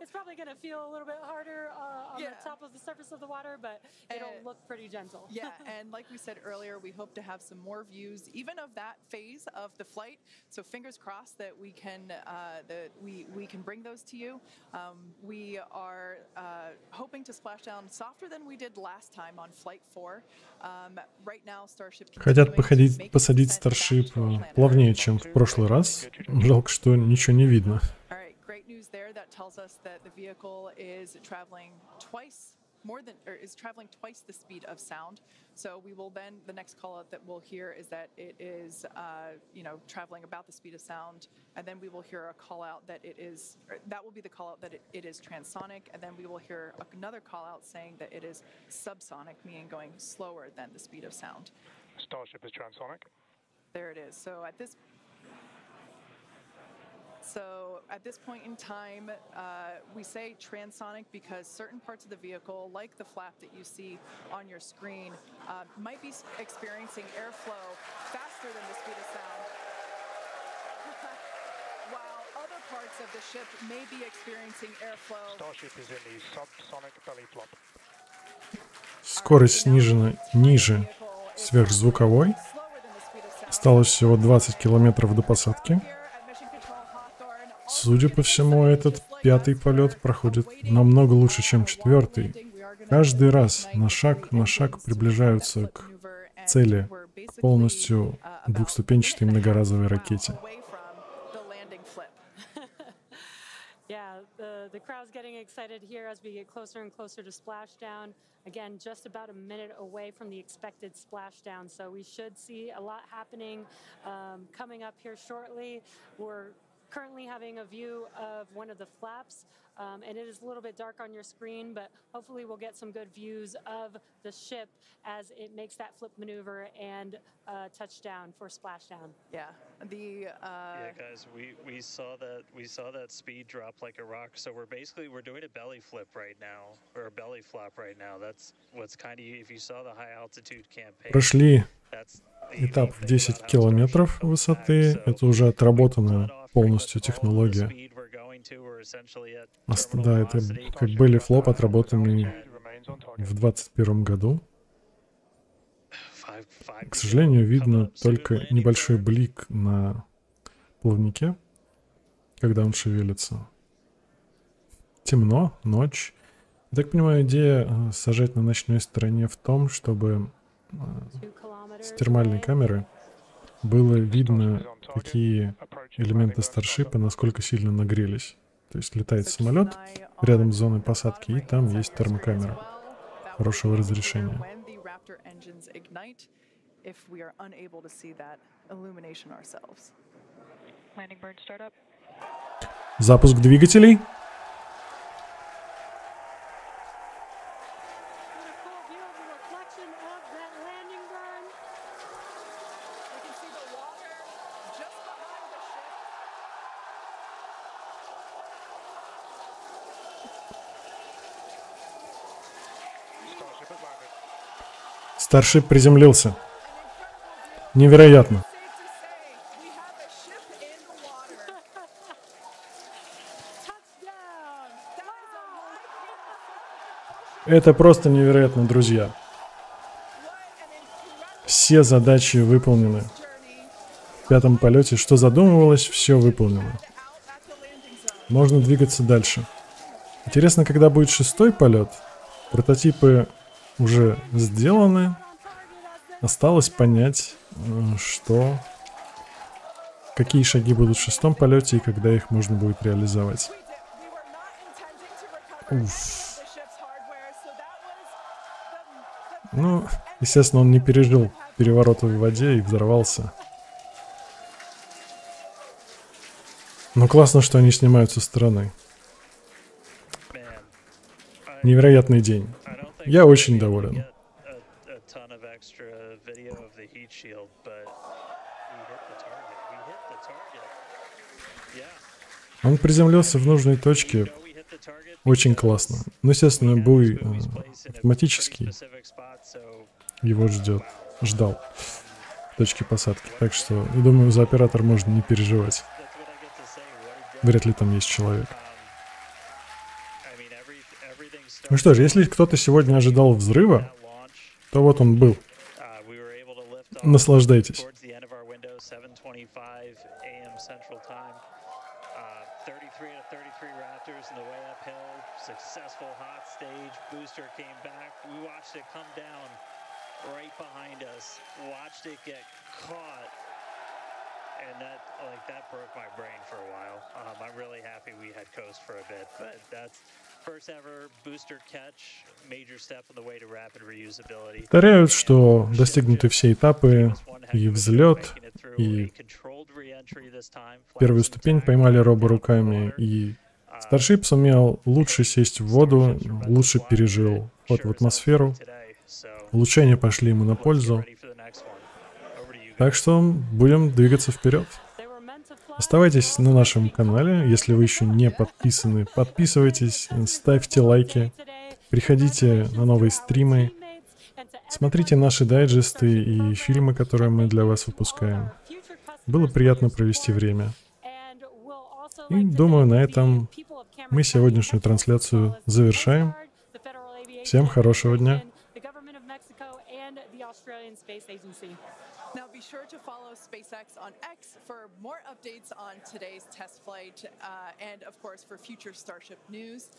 It's probably going to feel a little bit harder on the top of the surface of the water, but it'll look pretty gentle. Yeah, and like we said earlier, we hope to have some more views, even of that phase of the flight. So fingers crossed that we can bring those to you. We are hoping to splash down softer than we did last time on Flight 4. Right now, Starship. Хотят посадить Starship плавнее, чем в прошлый раз. Жалко, что ничего не видно. Is traveling twice the speed of sound. So we will then, the next call out that we'll hear is that it is, traveling about the speed of sound. And then we will hear a call out that that will be the call out that it is transonic. And then we will hear another call out saying that it is subsonic, meaning going slower than the speed of sound. Starship is transonic. There it is. So at this point in time, we say transonic because certain parts of the vehicle, like the flap that you see on your screen, might be experiencing airflow faster than the speed of sound, while other parts of the ship may be experiencing airflow. Starship is in the subsonic belly flop. Скорость снижена ниже сверхзвуковой. Осталось всего 20 километров до посадки. Судя по всему, этот пятый полет проходит намного лучше, чем четвертый. Каждый раз на шаг приближаются к цели, к полностью двухступенчатой многоразовой ракете. The crowd's getting excited here as we get closer and closer to splashdown. Again, just about a minute away from the expected splashdown, so we should see a lot happening coming up here shortly. We're currently having a view of one of the flaps, and it is a little bit dark on your screen, but hopefully we'll get some good views of the ship as it makes that flip maneuver and touchdown for splashdown. Yeah, guys, we saw that speed drop like a rock. So we're doing a belly flip right now, or a belly flop right now. That's what's kind of, if you saw the high altitude campaign. Прошли этап в 10 километров высоты. Это уже отработанная полностью технология. Да, это как были флоп, отработанный в 2021 году. К сожалению, видно только небольшой блик на плавнике, когда он шевелится. Темно, ночь. Я так понимаю, идея сажать на ночной стороне в том, чтобы с термальной камеры было видно, какие элементы Старшипа, насколько сильно нагрелись. То есть летает самолет рядом с зоной посадки, и там есть термокамера хорошего разрешения. Запуск двигателей. Старшип приземлился. Невероятно. Это просто невероятно, друзья. Все задачи выполнены. В пятом полете, что задумывалось, все выполнено. Можно двигаться дальше. Интересно, когда будет шестой полет. Прототипы уже сделаны. Осталось понять, какие шаги будут в шестом полете и когда их можно будет реализовать. Уф. Ну, естественно, он не пережил переворота в воде и взорвался. Но классно, что они снимают со стороны. Невероятный день. Я очень доволен. Он приземлился в нужной точке. Очень классно. Ну, естественно, буй автоматический его ждал в точке посадки. Так что, я думаю, за оператор можно не переживать. Вряд ли там есть человек. Ну что ж, если кто-то сегодня ожидал взрыва, то вот он был. Наслаждайтесь. 33 out of 33 Raptors in the way uphill. Successful hot stage. Booster came back. We watched it come down right behind us. Watched it get caught. And that broke my brain for a while. I'm really happy we had coast for a bit. But that's first ever booster catch. Major step on the way to rapid reusability. Повторяют, что достигнуты все этапы, и взлет, и первую ступень поймали роборуками, и Starship сумел лучше сесть в воду, лучше пережил ход в атмосферу. Улучшения пошли ему на пользу. Так что будем двигаться вперед. Оставайтесь на нашем канале. Если вы еще не подписаны, подписывайтесь, ставьте лайки, приходите на новые стримы, смотрите наши дайджесты и фильмы, которые мы для вас выпускаем. Было приятно провести время. И думаю, на этом мы сегодняшнюю трансляцию завершаем. Всем хорошего дня. Now be sure to follow SpaceX on X for more updates on today's test flight and of course for future Starship news.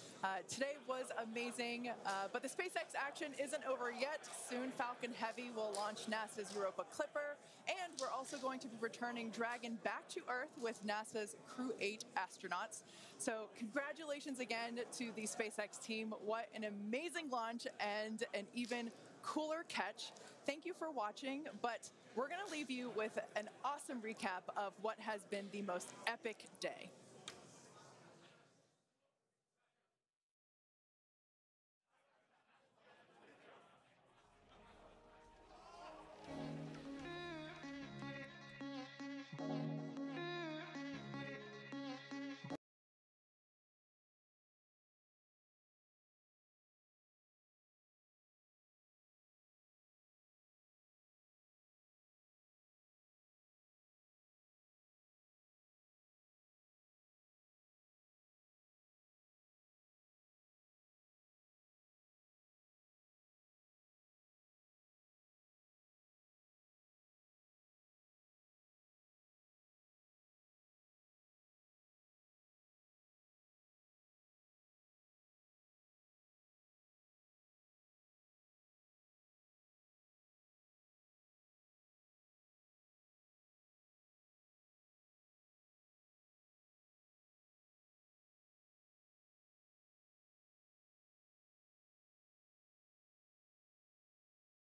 Today was amazing, but the SpaceX action isn't over yet. Soon Falcon Heavy will launch NASA's Europa Clipper, and we're also going to be returning Dragon back to Earth with NASA's Crew 8 astronauts. So congratulations again to the SpaceX team. What an amazing launch and an even cooler catch. Thank you for watching, but we're going to leave you with an awesome recap of what has been the most epic day.